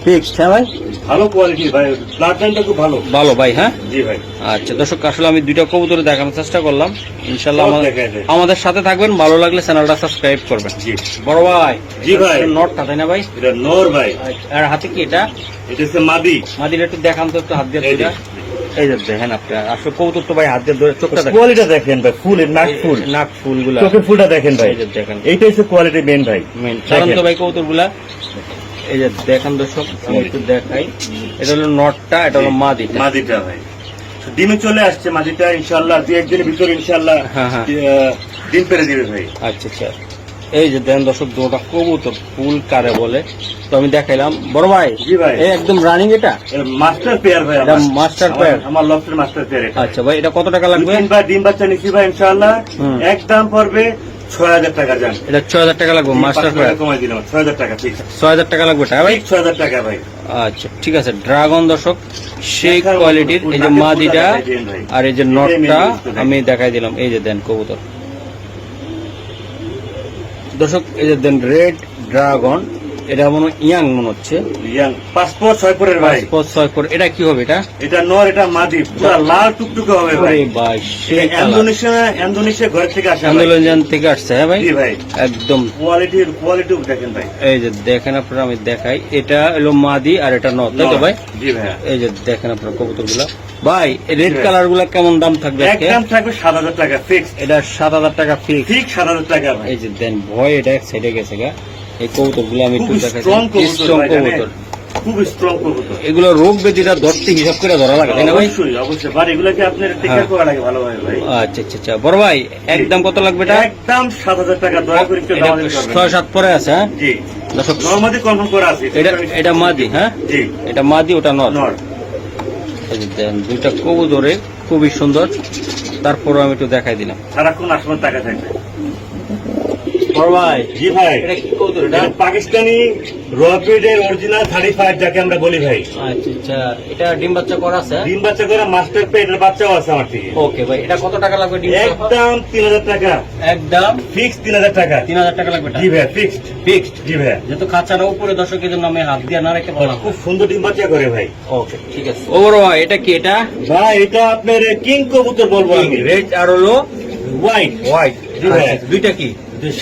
ফিক্সড। হ্যাঁ ভাই, ভালো কোয়ালিটি ভাই, ব্লাড লাইনটা খুব ভালো। ভালো ভাই। হ্যাঁ জি ভাই। আচ্ছা দর্শক, আসলে আমি দুইটা কবুতর দেখানোর চেষ্টা করলাম। ইনশাল্লাহ সব দেখায় দেয়। আমাদের সাথে থাকবেন, ভালো লাগলে চ্যানেলটা সাবস্ক্রাইব করবেন। জি বড় ভাই। জি ভাই। নটটা তাই না ভাই? এটা নর ভাই। আর হাতে কি এটা? এটা হচ্ছে মাদি। মাদিটা একটু দেখান তো, একটু হাত দিয়ে এই যে। ধরে। এই যে দেখেন আপনার, আসলে কবুতর তো ভাই হাত দিয়ে ধরে, চোখটা দেখেন, কোয়ালিটি দেখেন ভাই, ফুল নাক ফুল, নাক ফুলগুলা, চোখের ফুলটা দেখেন ভাই। এই যে দেখেন, এইটা হচ্ছে কোয়ালিটি মেন ভাই। সাধারণত তো ভাই কবুতর গুলা, এই যে দেখেন দর্শক, আমি একটু দেখাই। এটা হলো নটটা, এটা হলো মাদিটা। মাদিটা ভাই ডিমে চলে আসছে। মাদিটা ইনশাআল্লাহ 2-1 দিনের ভিতরে ইনশাআল্লাহ হ্যাঁ, হ্যাঁ। ডিম পেরে দিবে ভাই। আচ্ছা আচ্ছা, এই যে দেখেন দর্শক, দুটো কবুতর ফুল কারে বলে, তো আমি দেখাইলাম। বড় ভাই। জি ভাই। এই একদম রানিং এটা মাস্টার পেয়ার ভাই। এটা মাস্টার পেয়ার। আমার লফটের মাস্টার পেয়ার এটা। আচ্ছা ভাই, এটা কত টাকা লাগবে? 2-3 ডিম বাচ্চা নিচ্ছি ভাই ইনশাআল্লাহ। একদম পড়বে 6,000 টাকা। জান এটা 6,000 টাকা লাগবে মাস্টার পেয়ার। কমাই দিলাম 6,000 টাকা ফিক্স। 6,000 টাকা লাগবে এটা ভাই? 6,000 টাকা ভাই। আচ্ছা ঠিক আছে। ড্রাগন দর্শক সেই কোয়ালিটির, এই যে মাদিটা আর এই যে নটটা আমি দেখাই দিলাম। এই যে দেন কবুতর দর্শক, এই যে দেন রেড ড্রাগন, এটা মনে ইয়াং মনে হচ্ছে। ইয়াং পাসপোর্ট 6 পরের ভাই। 5-6 পর। এটা কি হবে? এটা এটা নর, এটা মাদি, পুরো লাল টুকটুকে হবে ভাই। আরে ভাই, সেই ইন্দোনেশিয়া ঘর থেকে আসে। আন্দোলন থেকে আসছে। হ্যাঁ ভাই। জি ভাই। একদম কোয়ালিটি দেখেন ভাই। এই যে দেখেন আপনারা, আমি দেখাই। এটা হলো মাদি আর এটা নর, তাই তো ভাই? জি ভাই। এই যে দেখেন আপনার কবুতর গুলা ভাই। রেড কালার গুলা কেমন দাম থাকবে? একদম থাকবে 7,000 টাকা ফিক্স। এটা 7,000 টাকা ফিক্স। ঠিক 7,000 টাকা ভাই। এই যে দেন ভয়, এটা এক সাইডে গেছে গা। এই কবুতর গুলো আমি একটু খুব দেখাই। স্ট্রং কবুতর স্ট্রং ভাই, কবুতর, খুব স্ট্রং কবুতর। এগুলো রোগ ব্যাধিটা ধরতে হিসাব করে ধরা লাগে, তাই না ভাই? অবশ্যই অবশ্যই ভাই, এগুলোকে আপনার টেকার করা লাগে ভালোভাবে ভাই। আচ্ছা আচ্ছা আচ্ছা। বড় ভাই, একদম কত লাগবে এটা? একদম 7,000 টাকা। দয়া করে একটু দাম দিতে পারবেন। 6-7 পরে আছে। হ্যাঁ জি দর্শক, নরমালি কনফার্ম করা আছে। এটা মাদি। হ্যাঁ জি এটা মাদি, ওটা নর। নর। এই যে দেন দুইটা কবুতরে খুবই সুন্দর। তারপরে আমি একটু দেখাই দিলাম। সারাক্ষণ আসমান টাকা থাকবে। বড় ভাই। জি ভাই। এটা কি কবুতর? এটা এটা পাকিস্তানি রবিডের অরিজিনাল 35 যাকে আমরা বলি ভাই। আচ্ছা আচ্ছা, এটা ডিম বাচ্চা করা আছে? ডিম বাচ্চা করে মাস্টার পেটের বাচ্চাও আছে আমার থেকে। ওকে ভাই, এটা কত টাকা লাগবে? ডিম একদম 3,000 টাকা। একদম ফিক্স 3,000 টাকা। 3,000 টাকা লাগবে এটা? জি ভাই, ফিক্সড। ফিক্সড। জি ভাই। যেহেতু খাঁচাটা উপরে দর্শকের জন্য আমি হাত দিয়ে না রেখে বললাম। খুব সুন্দর ডিম বাচ্চা করে ভাই। ওকে ঠিক আছে। ও বড় ভাই, এটা কি? এটা ভাই এটা আপনার কিং কবুতর বলবো আমি। রেড আর হলো হোয়াইট। হোয়াইট। জি ভাই। দুইটা কি?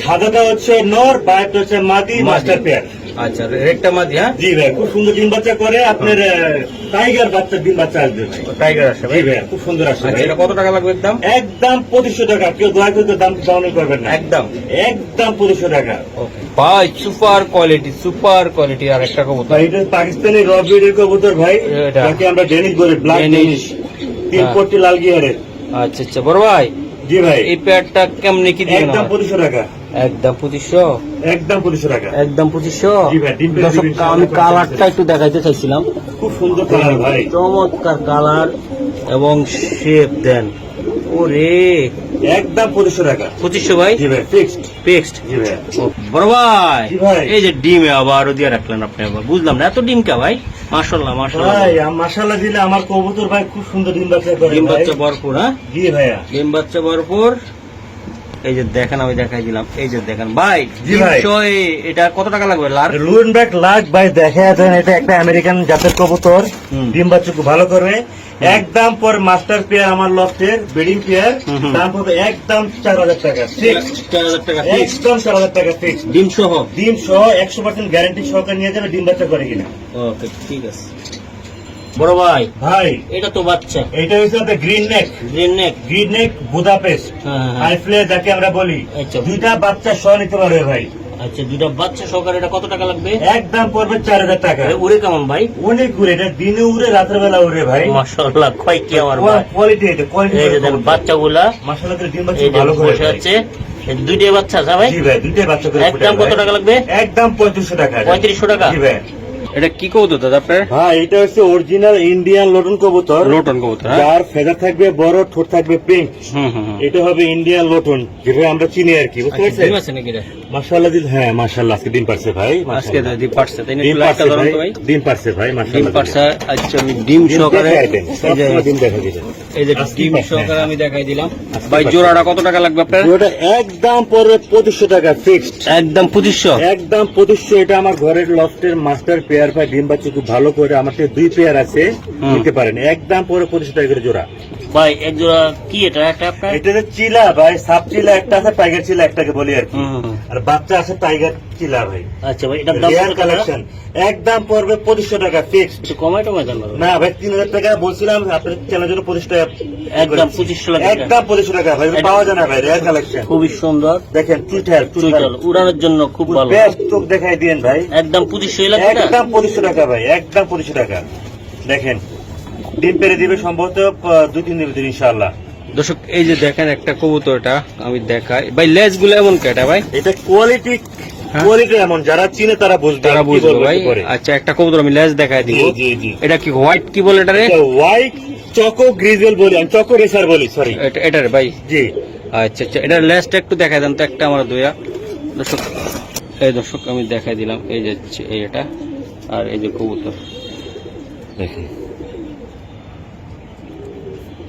সাদাটা হচ্ছে নর, বাইরটা হচ্ছে মাদি, মাস্টার পেয়ার। আচ্ছা, রেডটা মাদি। হ্যাঁ জি ভাই, খুব সুন্দর ডিম বাচ্চা করে। আপনার টাইগার বাচ্চা ডিম বাচ্চা আসবে ভাই। টাইগার আছে জি ভাই? ভাই, খুব সুন্দর আসবে আচ্ছা, ভাই। এটা কত টাকা লাগবে একদম? একদম 2,500 টাকা। কেউ দয়া করে দাম দাম করবেন না। একদম একদম 2,500 টাকা। ওকে ভাই, সুপার কোয়ালিটি। আর একটা কবুতর ভাই এটা পাকিস্তানি রবিডের কবুতর ভাই, এটা। যাকে আমরা ডেনিশ বলি, ব্ল্যাক ডেনিশ, 3 কোটি লাল গিয়ারের। আচ্ছা আচ্ছা। বড় ভাই, জি ভাই। এই প্যাডটা কেমনে কি দিবেন? একদম 2,500 টাকা। একদম 2500। একদম 2,500 টাকা। একদম 2500। জি ভাই, ডিম পেড়ে দর্শক, দিবেন। আমি কালারটা একটু দেখাইতে চাইছিলাম। খুব সুন্দর কালার ভাই। চমৎকার কালার এবং শেপ দেন। ওরে, একদম 2,500 টাকা। 2500 ভাই? জি ভাই, ফিক্সড। ফিক্সড। জি ভাই। বড় ভাই, জি ভাই। এই যে ডিমে আবারও দিয়ে রাখলেন আপনি, আবার বুঝলাম না এত ডিম কে ভাই? মাশাআল্লাহ মাশাআল্লাহ ভাই মাশাআল্লাহ দিলে আমার কবুতর ভাই খুব সুন্দর ডিম বাচ্চা করে ডিম ভাই। বাচ্চা ভরপুর। হ্যাঁ জি ভাইয়া। ডিম বাচ্চা ভরপুর। এই যে দেখেন, আমি দেখাই দিলাম। এই যে দেখেন ভাই, জি ভাই। এটা কত টাকা লাগবে? লার লুয়েনবার্গ লাগ ভাই, দেখা যাচ্ছে এটা একটা আমেরিকান জাতের কবুতর। হুম। ডিম বাচ্চা খুব ভালো করবে। একদম পর মাস্টার পেয়ার আমার লফটের ব্রিডিং পেয়ার, হুম। দাম পড়বে একদম 4,000 টাকা। ফিক্সড। 4000 টাকা ফিক্স, একদম 4,000 টাকা ফিক্সড। ডিম সহ। ডিম সহ 100% গ্যারান্টি সহকারে নিয়ে যাবে ডিম বাচ্চা করে কিনা। ওকে ঠিক আছে। বড় ভাই, ভাই এটা তো বাচ্চা এটা হচ্ছে আপনার গ্রিন নেক। গ্রিন নেক। গ্রিন নেক বুদাপেস্ট হ্যাঁ। হাই ফ্লে যাকে আমরা বলি। আচ্ছা। দুইটা বাচ্চা সহ নিতে পারবে ভাই। আচ্ছা, দুইটা বাচ্চা সহকারে এটা কত টাকা লাগবে? একদম পড়বে 4,000 টাকা। উড়ে কেমন ভাই? অনেক উড়ে, এটা দিনে উড়ে রাতের বেলা উড়ে ভাই। মাশাআল্লাহ, কয় কি আমার ভাই। কোয়ালিটি, এটা কোয়ালিটি। এই যে দেখেন বাচ্চাগুলা, মাশাআল্লাহ ডিম বাচ্চা এই যে ভালো করে বসে আছে। এই দুইটাই বাচ্চা আছে ভাই? জি ভাই, দুইটাই বাচ্চা করে একদম কত টাকা লাগবে? একদম 3,500 টাকা। 3500 টাকা। জি ভাই। এটা কি কবুতর দাদা আপনার? ভাই এটা হচ্ছে অরিজিনাল ইন্ডিয়ান লোটন কবুতর। লোটন কবুতর, হ্যাঁ? যার ফেদার থাকবে বড়, ঠোঁট থাকবে পিঙ্ক। এটা হবে ইন্ডিয়ান লোটন, যেটা আমরা চিনি আর কি, বুঝতে পারছেন? ডিম আছে নাকি এটা? মাশাআল্লাহ দিল, হ্যাঁ মাশাআল্লাহ আজকে ডিম পারছে ভাই, আজকে মাশাআল্লাহ ডিম পারছে, তাই না? ডিম একটু লাইটটা পারছে ধরুন ভাই, তো ভাই। ডিম পারছে ভাই, ডিম মাশাআল্লাহ পারছে। আচ্ছা আমি ডিম ডিম সহকারে দেখাই দেন, এই যে সবসময় ডিম দেখাই দিবেন। এই যে আজকে ডিম পারছে, সহকারে হ্যাঁ। আমি দেখাই দিলাম আজকে ভাই। পারছে। জোড়াটা কত টাকা লাগবে আপনার? ওটা একদম পড়বে 2500 টাকা ফিক্সড, একদম 2500। একদম 2500। এটা আমার ঘরের লফটের মাস্টার পেয়ার ভাই, ডিম বাচ্চা খুব ভালো করে, আমার থেকে 2 পেয়ার আছে, নিতে পারেন। একদম পরে 2500 টাকা করে জোড়া ভাই এক জোড়া কি এটা একটা আপনার? এটা যে চিলা ভাই, সাপ চিলা একটা আছে, টাইগার চিলা একটাকে বলি আর কি, আর বাচ্চা আছে টাইগার চিলা ভাই। আচ্ছা ভাই এটার দাম রেয়ার কত টাকা? কালেকশন, একদম পড়বে 2500 টাকা ফিক্সড। একটু কমাই টমাই দেন না। না ভাই 3000 টাকা বলছিলাম, আপনার চ্যানেলের জন্য 25 টাকা একদম 2500 টাকা। একদম 2500 টাকা ভাই, এটা পাওয়া যায় না ভাই, রেয়ার কালেকশন। খুবই সুন্দর, দেখেন চুইঠাল চুইটাল উড়ানোর জন্য খুব ভালো। বেস্ট চোখ দেখাই দিয়েন ভাই, একদম 2500 লাগবে না? একদম 2500 টাকা ভাই, একদম 2500 টাকা। দেখেন ডিম পেরে দিবে সম্ভবত 2-3 দিনের ভিতরে ইনশাআল্লাহ। দর্শক এই যে দেখেন একটা কবুতর, এটা আমি দেখাই ভাই। লেজ গুলো এমন কেটা ভাই? এটা কোয়ালিটি, কোয়ালিটি এমন যারা চিনে তারা বুঝবে, তারা কি বুঝবে বলবো ভাই। একটু পরে। আচ্ছা একটা কবুতর আমি লেজ দেখাই দিব। জি জি জি, এটা কি হোয়াইট কি বলে এটা রে? হোয়াইট চকো গ্রিজেল বলি আমি, চকো রেসার বলি, সরি। এটার ভাই? জি আচ্ছা আচ্ছা এটার লেজটা একটু দেখাই দেন তো একটা আমার দুইয়া। দর্শক এই দর্শক আমি দেখাই দিলাম, এই যে এই এটা আর এই যে কবুতর। দেখেন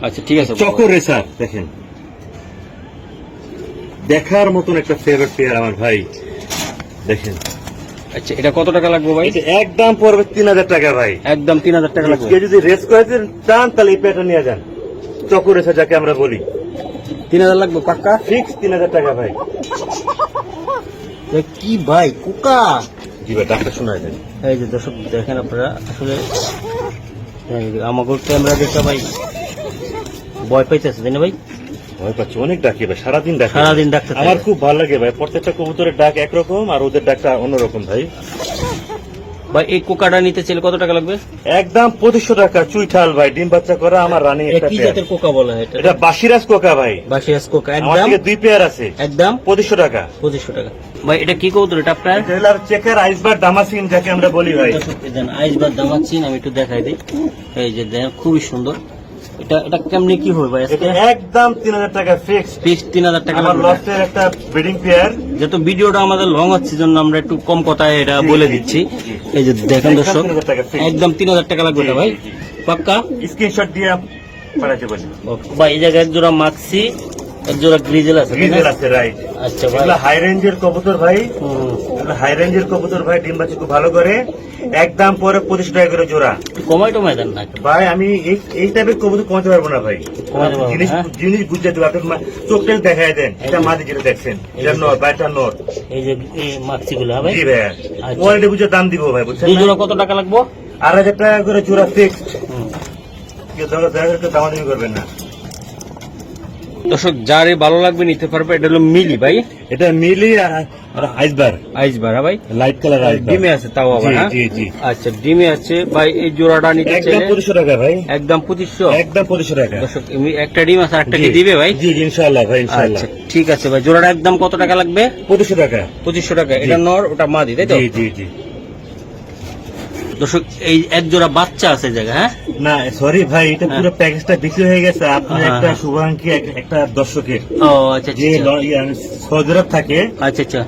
আচ্ছা ঠিক আছে। চকো রেসার দেখেন, দেখার মতন একটা ফেভারিট পেয়ার আমার ভাই। দেখেন আচ্ছা এটা কত টাকা লাগবে ভাই? এটা একদম পড়বে 3000 টাকা ভাই, একদম 3000 টাকা লাগবে। কেউ যদি রেস করে চান তাহলে এই পেয়ারটা নিয়ে যান, চকো রেসার যাকে আমরা বলি। 3000 লাগবে পাক্কা? ফিক্স 3000 টাকা ভাই। কি ভাই কুকা? জি ভাই ডাক্তার শোনায় দেন। এই যে দর্শক দেখেন আপনারা, আসলে আমাকে ক্যামেরা দেখে ভাই ভয় পাইতেছে তাই না ভাই? ভয় পাচ্ছি, অনেক ডাকি ভাই, সারাদিন ডাকি, সারাদিন ডাকতে থাকে। আমার খুব ভালো লাগে ভাই, প্রত্যেকটা কবুতরের ডাক একরকম আর ওদের ডাকটা অন্যরকম ভাই। ভাই এই কোকাটা নিতে চাইলে কত টাকা লাগবে? একদম 2500 টাকা চুইঠাল ভাই, ডিম বাচ্চা করা আমার রানী একটা কি পেয়ার। জাতের কোকা বলা হয় এটা? এটা বাসিরাজ কোকা ভাই, বাসিরাজ কোকা। আমার একদম থেকে 2 পেয়ার আছে, একদম 2500 টাকা। 2500 টাকা। ভাই এটা কি কবুতর এটা আপনার? এটা হলো চেকার আইসবার দামাসিন যাকে আমরা বলি ভাই। আইসবার দামাচ্ছেন, আমি একটু দেখাই দিই। এই যে দেখেন খুবই সুন্দর। এটা কেমনি কি হবে ভাই? এটা একদম 3000 টাকা ফিক্স, ফিক্স 3000 টাকা আমার লাগবে। লস্টের একটা ব্রিডিং পেয়ার। যেহেতু ভিডিওটা আমাদের লং হচ্ছে জন্য আমরা একটু কম কথায় এটা বলে দিচ্ছি। এই যে দেখেন দর্শক, 3000 টাকা fix। একদম 3000 টাকা লাগবে এটা ভাই, পাক্কা? স্ক্রিনশট দিয়ে পাঠাতে বলি। ভাই এই জায়গায় এক জোড়া মাক্সি, এক জোড়া গ্রিজেল আছে তাই না? গ্রিজেল আছে রাইট। আচ্ছা ভাই। এগুলো হাই রেঞ্জের কবুতর ভাই, হুম। এগুলো হাই রেঞ্জের কবুতর ভাই, ডিম বাচ্চা খুব ভালো করে। একদম পরে 2500 টাকা করে জোড়া কমাই টমাই দেন না একটু। ভাই। আমি এই টাইপের কবুতর কমাতে পারবো না ভাই, কমাতে পারবো না, জিনিস হ্যাঁ? জিনিস বুঝতে দেবো। আপনি চোখটা দেখাই দেন, এটা মাদি যেটা দেখছেন, এটা নোট বাইটা নোট। এই যে এই মাক্সি গুলো ভাই, জি ভাই, আচ্ছা। কোয়ালিটি বুঝে দাম দিব ভাই, বুঝছেন দুই না? জোড়া কত টাকা লাগবে? 8000 টাকা করে জোড়া ফিক্সড, হুম। কেউ দয়া করে দামাদামি করবেন না। দর্শক যারে ভালো লাগবে নিতে পারবে। এটা হলো মিলি ভাই, এটা মিলি আর আইসবার, আইসবার ভাই, লাইট কালার আইসবার। ডিমে আছে তাও আবার, জি হ্যাঁ? জি জি, আচ্ছা ডিমে আছে ভাই। এই জোড়াটা নিতে একদম চাইলে 2500 টাকা ভাই, একদম 2500। একদম 2500 টাকা। দর্শক একটা ডিম আছে, একটা কি জি, দিবে ভাই? জি ইনশাআল্লাহ ভাই, ইনশাআল্লাহ। আচ্ছা ঠিক আছে ভাই। জোড়াটা একদম কত টাকা লাগবে? 2500 টাকা। 2500 টাকা। এটা নর, ওটা মাদি তাই তো? জি জি জি। দর্শক এই এক জোড়া বাচ্চা আছে জায়গা, হ্যাঁ? না সরি ভাই, এটা পুরো প্যাকেজটা বিক্রি হয়ে গেছে। আপনি হ্যাঁ, একটা হ্যাঁ। শুভাঙ্কি একটা দর্শকের ও আচ্ছা যে সৌদি আরব থাকে, আচ্ছা আচ্ছা।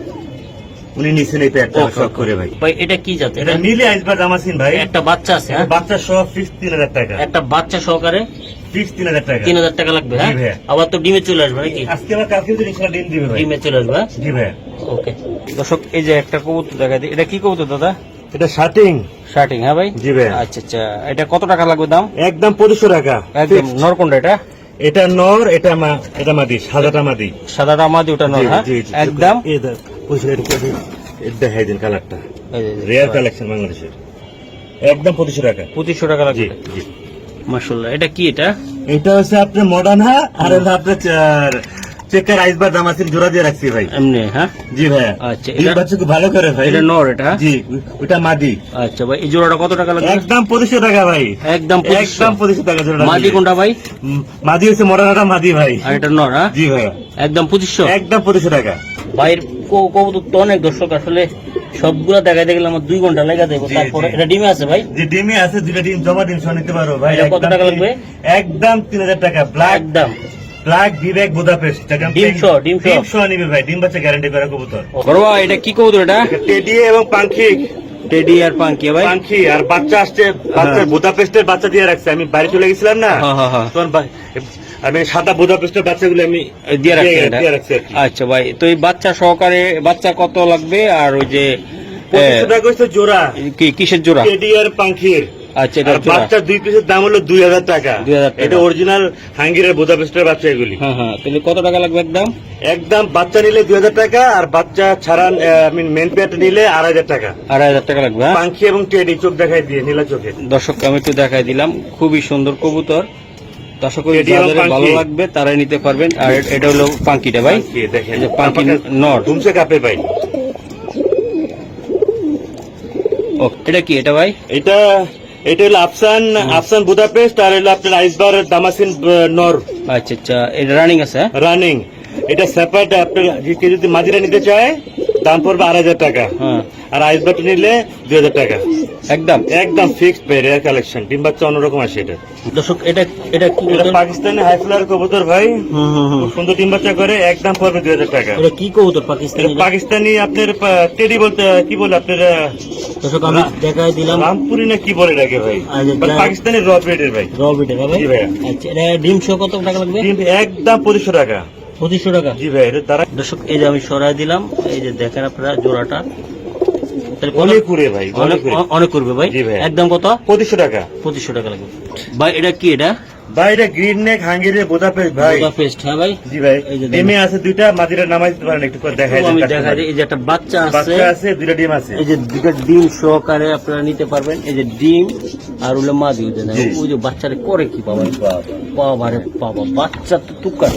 উনি নিছেন এই প্যাকটা শখ করে ভাই। ভাই এটা কি জাত? এটা মিলি আইসবার দামাসিন ভাই, একটা বাচ্চা আছে, হ্যাঁ? বাচ্চা সহ ফিক্স 3000 টাকা, একটা বাচ্চা সহকারে ফিক্স 3000 টাকা। 3000 টাকা লাগবে, হ্যাঁ? জি ভাইয়া। আবার তো ডিমে চলে আসবে নাকি? আজকে আমার কালকে যদি ইনশাআল্লাহ ডিম দিবে ভাই। ডিমে চলে আসবে, হ্যাঁ? জি ভাই। ওকে দর্শক এই যে একটা কবুতর দেখা দিই। এটা কি কবুতর দাদা? এটা শার্টিং। শার্টিং, হ্যাঁ ভাই? জি ভাই। আচ্ছা আচ্ছা। এটা কত টাকা লাগবে দাম? একদম 2500 টাকা একদম। নর কোনটা এটা? এটা নর, এটা মাদি, সাদাটা মাদি। সাদাটা আমাদের, ওটা নর, জি, হ্যাঁ? জি, জি। একদম এটা দেখাই দিন কালারটা, এই যে, রেয়ার কালেকশন বাংলাদেশের। একদম 2500 টাকা। 2500 টাকা জি লাগবে। জি। মাশাআল্লাহ। এটা কি এটা? এটা হচ্ছে আপনার মডার্ন, হ্যাঁ, আর এটা আপনার চেকার আইসবার দামাসিন জোড়া দিয়ে রাখছি ভাই। এমনি, হ্যাঁ? জি ভাইয়া। আচ্ছা, এই এটা- বাচ্চা খুব ভালো করে ভাই। এটা নর এটা, হ্যাঁ? জি, ওটা মাদি। আচ্ছা ভাই। এই জোড়াটা কত টাকা লাগবে? একদম 2500 টাকা ভাই, একদম 2500। একদম 2500 টাকা জোড়া। মাদি কোনটা ভাই? মাদি হচ্ছে মডার্নটা মাদি ভাই। আর এটা নর, হ্যাঁ? জি ভাইয়া, একদম 2500। একদম 2500 টাকা। ভাইয়ের কবুতর তো অনেক দর্শক, আসলে সবগুলা দেখাইতে গেলে আমার 2 ঘন্টা লেগে যাবে। জি, তারপরে জি। এটা ডিমে আছে ভাই? যে ডিমে আছে, 2টা ডিম জমা ডিম সহ নিতে পারো ভাই। এটা কত একদম টাকা লাগবে? একদম 3000 টাকা। ব্ল্যাক একদম ব্ল্যাক বিবেক বুদাপেস্ট ডিম সহ, ডিম সহ। ডিম সহ নিবে ভাই, ডিম বাচ্চা গ্যারান্টি করা কবুতর। করবা এটা কি কবুতর? এটা টেডি এবং পাঙ্খি, টেডি আর পাঙ্কি ভাই। পাঙ্খি আর বাচ্চা আসছে, বাচ্চা বুদাপেস্টের বাচ্চা দিয়ে রাখছে। আমি বাড়ি চলে গেছিলাম না, হ্যাঁ হ্যাঁ হ্যাঁ তখন আমি সাদা বুদাপেস্টের বাচ্চাগুলো আমি দিয়ে রাখছি এটা। দিয়ে রাখছি আর কি। আচ্ছা ভাই, তো এই বাচ্চা সহকারে বাচ্চা কত লাগবে? আর ওই যে 2500 টাকা হচ্ছে জোড়া, কি কিসের জোড়া? টেডি আর পাঙ্খির। আচ্ছা, এটা আর জোড়া। বাচ্চা 2 পিসের দাম হলো 2000 টাকা। 2000 টাকা। এটা অরিজিনাল হাঙ্গিরের বুদাপেস্টের বাচ্চা এগুলি। হ্যাঁ হ্যাঁ, তাহলে কত টাকা লাগবে একদম? একদম বাচ্চা নিলে 2000 টাকা, আর বাচ্চা ছাড়া মেন পেয়ারটা নিলে 2500 টাকা। 2500 টাকা লাগবে। হ্যাঁ পাঙ্খি এবং টেডি চোখ দেখাই দিয়ে, নীলা চোখে। দর্শক আমি একটু দেখাই দিলাম, খুবই সুন্দর কবুতর। তো আশা করি টেডি এবং যাদের পাঙ্কি। ভালো লাগবে তারাই নিতে পারবেন। আর এটা হলো পাঙ্কিটা ভাই, পাঙ্খি দেখেন, এই যে পাঙ্কি নর। ঘুমছে কাপে ভাই। ও এটা কি এটা ভাই? এটা হলো আফসান বুদাপেস্ট, আর হলো আপনার আইসবার দামাসিন নর আচ্ছা আচ্ছা, এটা রানিং আছে? হ্যাঁ? রানিং। এটা সেপারেট, আপনার কেউ যদি মাদিরা নিতে চায় দাম পড়বে 2500 টাকা, হ্যাঁ আর আইসবার নিলে 2000 টাকা। একদম একদম ফিক্সড পে, রেয়ার কালেকশন। ডিম বাচ্চা অন্যরকম আসে এটা। দর্শক এটা এটা কি এটা কবুতর? পাকিস্তানি হাই ফ্লার কবুতর ভাই, হুম হুম হুম। খুব সুন্দর ডিম বাচ্চা করে, একদম পড়বে 2000 টাকা। এটা কি কবুতর এটা পাকিস্তানি? পাকিস্তানি আপনার টেডি বলতে কি বলে আপনার দর্শক আমি দেখাই দিলাম রামপুরি না কি বলে এটাকে ভাই, আচ্ছা, বাট যা- পাকিস্তানি র ব্রিডের ভাই। রবিটা ভাই। জি ভাইয়া। আচ্ছা, এটা ডিম সহ কত টাকা লাগবে? ডিম একদম 2500 টাকা। 2500 টাকা। জি ভাই, এটা তারা দর্শক এই যে আমি সরাই দিলাম, এই যে দেখেন আপনারা জোড়াটা, তাহলে কত- অনেক করে ভাই, অনেক অনেক করে। অনেক করবে ভাই। জি ভাই। একদম কত? 2500 টাকা। 2500 টাকা লাগবে ভাই। এটা কি? এটা ভাই এটা গ্রিন নেক হাঙ্গেরির বুদাপেস্ট ভাই। পেস্ট। হ্যাঁ ভাই, জি ভাই, এই যে দেখেন। ডিমে আছে 2টা, মাদিরা নামাই দিতে পারেন, একটু করে দেখাই আমি দেন। দেখাই দিই, এই যে একটা বাচ্চা আছে, বাচ্চা আছে, 2টা ডিম আছে। এই যে 2টা ডিম সহকারে আপনারা নিতে পারবেন। এই যে ডিম আর হলো মা দিয়ে দেন। জি। ওই যে বাচ্চারে করে কি পাবেন? বাবা রে বাবা, বাচ্চা তো তুকার।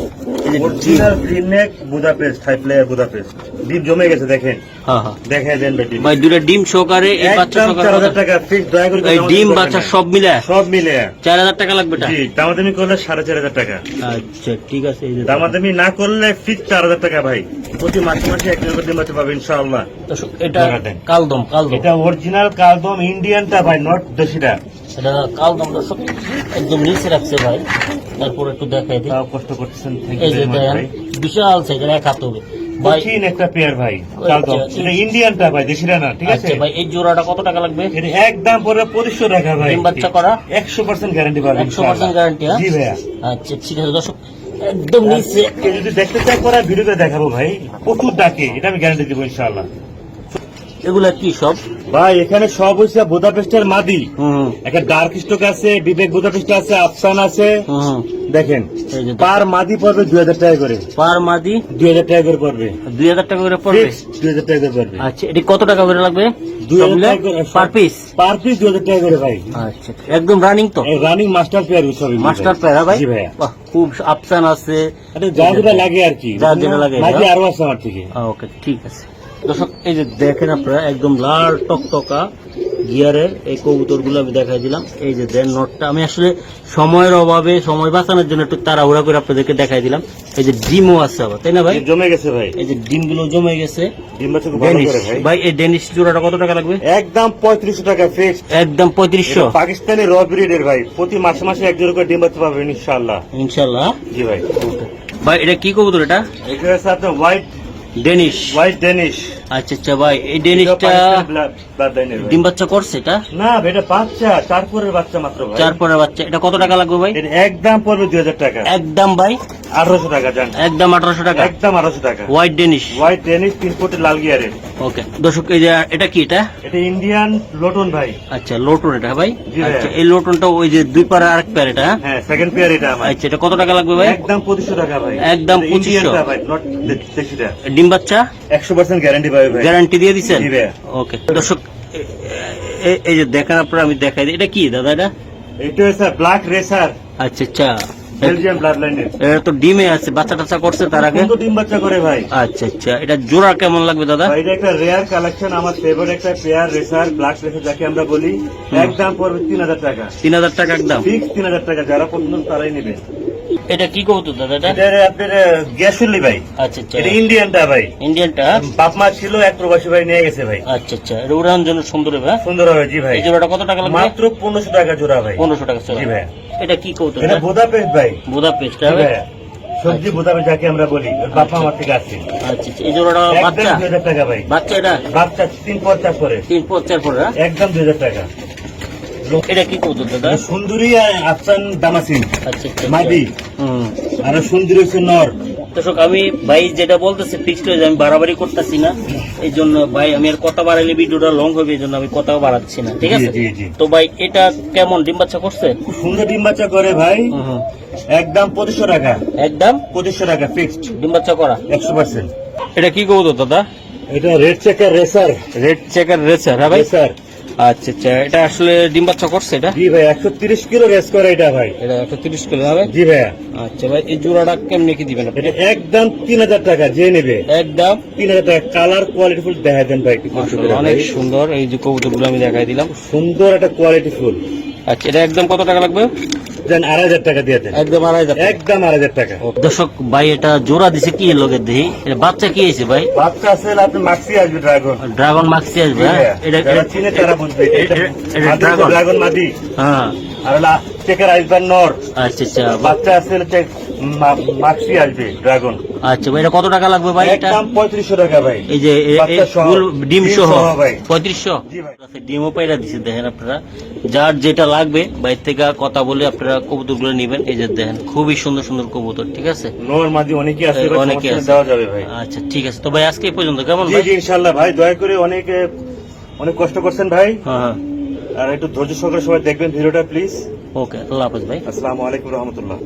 এই যে ডিম। Original green neck Budapest, high flyer Budapest. ডিম জমে গেছে দেখেন, হ্যাঁ হ্যাঁ দেখাই দেন ভাই। ডিম ভাই, 2টা ডিম সহকারে এই বাচ্চা একদম সহকারে 4000 টাকা ফিক্স, দয়া করে এই দামাদামি ডিম করবেন বাচ্চা না। সব মিলে সব মিলে 4000 টাকা লাগবে এটা? জি, দামাদামি করলে 4500 টাকা। আচ্ছা ঠিক আছে, এই যে দামাদামি না করলে ফিক্স 4000 টাকা ভাই। প্রতি মাসে মাসে 1 করে ডিম বাচ্চা পাবে ইনশাআল্লাহ। দর্শক, এটা টাকা দেন। কালদম কালদম, এটা অরিজিনাল কালদম ইন্ডিয়ানটা ভাই, নট দেশিটা। এটা কালদম দর্শক, একদম নিচে রাখছে ভাই। তারপর একটু দেখাই দিই, তাও কষ্ট করতেছেন, থ্যাংক এই ইউ যে ভেরি মাচ দেখেন ভাই। বিশাল সাইজের এক হাত হবে ভাই। কঠিন একটা পেয়ার ভাই, কালদম। আচ্ছা, এটা ইন্ডিয়ানটা ভাই, দেশিটা না, ঠিক আছে? আচ্ছা ভাই, এই জোড়াটা কত টাকা লাগবে? এটা একদম পড়বে 2500 টাকা ভাই। ডিম বাচ্চা করা? 100% গ্যারান্টি পাবেন 100% গ্যারান্টি। জি ভাইয়া। আচ্ছা ঠিক আছে দর্শক, একদম নিচে। কেউ যদি দেখতে চাই করা ভিডিওতে দেখাবো ভাই, প্রচুর ডাকে, এটা আমি গ্যারান্টি দেবো ইনশাআল্লাহ। এগুলা কি সব? ভাই এখানে সব হচ্ছে বুদাপেস্টের মাদি। হুম একটা ডার্ক স্টক আছে, বিবেক বুদাপেস্ট আছে, আফসান আছে। হুম, দেখেন এই যে পার মাদি পড়বে 2000 টাকা করে। পার মাদি 2000 টাকা করে পড়বে, 2000 টাকা করে পড়বে। ফিক্স 2000 টাকা করে পড়বে। আচ্ছা, এটি কত টাকা করে লাগবে? 2000 টাকা করে পার পিস? পার পিস 2000 টাকা করে ভাই। আচ্ছা, একদম রানিং তো? রানিং মাস্টার পেয়ার সবই মাস্টার প্যারা ভাই? জি ভাইয়া। বাহ, খুব আফসান আছে। এটা যা যেটা লাগে আর কি, যা যেটা লাগে, মাদি হ্যাঁ? আরো আছে আমার থেকে। ওকে ঠিক আছে দর্শক, এই যে দেখেন আপনারা একদম লাল টকটকা গিয়ারের এই কবুতর গুলো আমি দেখাই দিলাম। এই যে দেন নটটা আমি আসলে সময়ের অভাবে, সময় বাঁচানোর জন্য একটু তাড়াহুড়া করে আপনাদেরকে দেখাই দিলাম। এই যে ডিমও আছে আবার, তাই না ভাই? ডিম জমে গেছে ভাই, এই যে ডিম গুলো জমে গেছে। ডিম বাচ্চা খুব ভালো ডেনিশ করে ভাই। ভাই, এই ডেনিশ জোড়াটা কত টাকা লাগবে? একদম 3500 টাকা ফিক্স। একদম 3500 পাকিস্তানি র ব্রিডের ভাই, প্রতি মাসে মাসে 1 জোড়া করে ডিম বাচ্চা পাবেন ইনশাআল্লাহ। ইনশাল্লাহ। জি ভাই। ভাই এটা কি কবুতর? এটা এটা হচ্ছে আপনার ডেনিশ। White Danish. আচ্ছা আচ্ছা ভাই, এই ডেনিশটা ব্লাড লাইনের ভাই। ডিম বাচ্চা করছে? এটা না ভাই, এটা বাচ্চা, 4 পরের বাচ্চা মাত্র ভাই। 4 পরের বাচ্চা। এটা কত টাকা লাগবে ভাই? এটা একদম পড়বে 2000 টাকা। একদম ভাই 1800 টাকা জান, একদম 1800 টাকা। একদম 1800 টাকা। White Danish. হোয়াইট ডেনিশ 3 ফুটের লাল গিয়ারের। ওকে দর্শক, এই যে এটা কি? এটা এটা ইন্ডিয়ান লোটন ভাই। আচ্ছা লোটন এটা ভাই? জি ভাই। আচ্ছা, এই লোটনটা ওই যে 2 পাড়া আরেক পেয়ার এটা? হ্যাঁ? হ্যাঁ, সেকেন্ড পেয়ার এটা আমার। আচ্ছা, এটা কত টাকা লাগবে ভাই? একদম 2500 টাকা ভাই। একদম এটা 2500 ইন্ডিয়ানটা ভাই, নট দেশিটা। ডিম বাচ্চা 100% গ্যারান্টি পাবে ভাই। গ্যারান্টি দিয়ে দিচ্ছেন? জি ভাই। ওকে দর্শক, এই যে দেখেন আপনারা, আমি দেখাই দিই। এটা কি দাদা? এটা এটা হচ্ছে ব্ল্যাক রেসার, আচ্ছা আচ্ছা, বেলজিয়াম ব্লাড লাইনের। এটা তো ডিমে আছে, বাচ্চা টাচ্চা করছে তার আগে? কিন্তু ডিম বাচ্চা করে ভাই। আচ্ছা আচ্ছা, এটা জোড়া কেমন লাগবে দাদা? ভাই, এটা একটা রেয়ার কালেকশন, আমার ফেভারিট একটা পেয়ার রেসার, ব্ল্যাক রেসার যাকে আমরা বলি। একদম পড়বে 3000 টাকা 3000 টাকা একদম? ফিক্স 3000 টাকা, যারা পছন্দ তারাই নেবে। এটা কি কবুতর দাদা এটা? এটা আপনার গ্যাসুল্লি ভাই, আচ্ছা আচ্ছা, এটা ইন্ডিয়ানটা ভাই, ইন্ডিয়ানটা। বাপ মা ছিল, এক প্রবাসী ভাই নিয়ে গেছে ভাই। আচ্ছা আচ্ছা, এটা উড়ানোর জন্য সুন্দর হবে। সুন্দর হবে জি ভাই। এই জোড়াটা কত টাকা লাগবে? মাত্র 1500 টাকা জোড়া ভাই। 1500 টাকা জি ভাই। এটা কি কবুতর? এটা বুদাপেস্ট ভাই, বুদাপেস্ট জি হবে। ভাই। সবজি বুদাপেস্ট যাকে আমরা বলি, ওর বাপ মা আমার থেকে আসছে। আচ্ছা আচ্ছা, এই জোড়াটা একদম বাচ্চা? 2000 টাকা ভাই। বাচ্চা এটা বাচ্চা 3-4 করে, 3-4 পরে। একদম 2000 টাকা। এটা কি কবুতর দাদা? সুন্দরী আর আফসান দামাসিন আচ্ছা আচ্ছা, মাদি, হুম। আর সুন্দরী হচ্ছে নর। দর্শক, আমি ভাই যেটা বলতেছে ফিক্সড হয়ে যায়, আমি বাড়াবাড়ি করতেছি না, এই জন্য ভাই আমি আর কথা বাড়াইলে ভিডিওটা লং হবে, এই জন্য আমি কথাও বাড়াচ্ছি না, ঠিক আছে? জি, জি। তো ভাই এটা কেমন ডিম বাচ্চা করছে? খুব সুন্দর ডিম বাচ্চা করে ভাই, হুম হুম। একদম 2500 টাকা, একদম 2500 টাকা ফিক্সড, ডিম বাচ্চা করা। 100%। এটা কি কবুতর দাদা? এটা red checker racer, red checker racer, হ্যাঁ ভাই। রেসার আচ্ছা আচ্ছা, এটা আসলে ডিম বাচ্চা করছে এটা? জি ভাই, 130 কিলো রেস করে এটা ভাই। এটা 130 কিলো হবে। জি ভাইয়া। আচ্ছা ভাই, এই জোড়াটা কেমনে কি দিবেন আপনি? এটা একদম 3000 টাকা, যে নেবে একদম 3000 টাকা। কালার কোয়ালিটি ফুল দেখা দেন ভাই, একটু কষ্ট করে মাশাআল্লাহ, অনেক ভাই। সুন্দর। এই যে কবুতরগুলো আমি দেখাই দিলাম। সুন্দর একটা কোয়ালিটি ফুল। আচ্ছা, এটা একদম কত টাকা লাগবে? দেন 2500 টাকা দিয়ে দেন, একদম 2500 টাকা। একদম 2500 টাকা। দর্শক ভাই, এটা জোড়া দিছে কি লোকের দেহি? এটা বাচ্চা কি হয়েছে ভাই? বাচ্চা আছে, আপনি মাক্সি আসবে ড্রাগন। ড্রাগন মাক্সি আসবে, হ্যাঁ? এটা যারা চিনে তারা বুঝবে, এটা ড্রাগন। ড্রাগন মাদি, হ্যাঁ। আর চেকার আসবেন নর। আচ্ছা আচ্ছা, বাচ্চা আছে মাক্সি আসবে ড্রাগন। আচ্ছা ভাই, এটা কত টাকা লাগবে ভাই? এটা একদম 3500 টাকা ভাই। এই যে বাচ্চা সহ, ডিম সহ ভাই। 3500। জি ভাই। ডিমও পাইরা দিছে, দেখেন আপনারা। যার যেটা লাগবে বাইরে থেকে কথা বলে আপনারা কবুতরগুলো নেবেন। এই যে দেখেন, খুবই সুন্দর সুন্দর কবুতর, ঠিক আছে? নর মাদি অনেকে আছে ভাই, অনেকে সমস্যা আছে। দেওয়া যাবে ভাই। আচ্ছা ঠিক আছে, তো ভাই আজকে এই পর্যন্ত, কেমন জি ভাই? জি ইনশাআল্লাহ ভাই, দয়া করে অনেক কষ্ট করছেন ভাই, হ্যাঁ হ্যাঁ, আর একটু ধৈর্য সহকারে সবাই দেখবেন ভিডিওটা প্লিজ। ওকে, আল্লাহ হাফেজ ভাই। আসসালামু আলাইকুম রহমতুল্লাহ।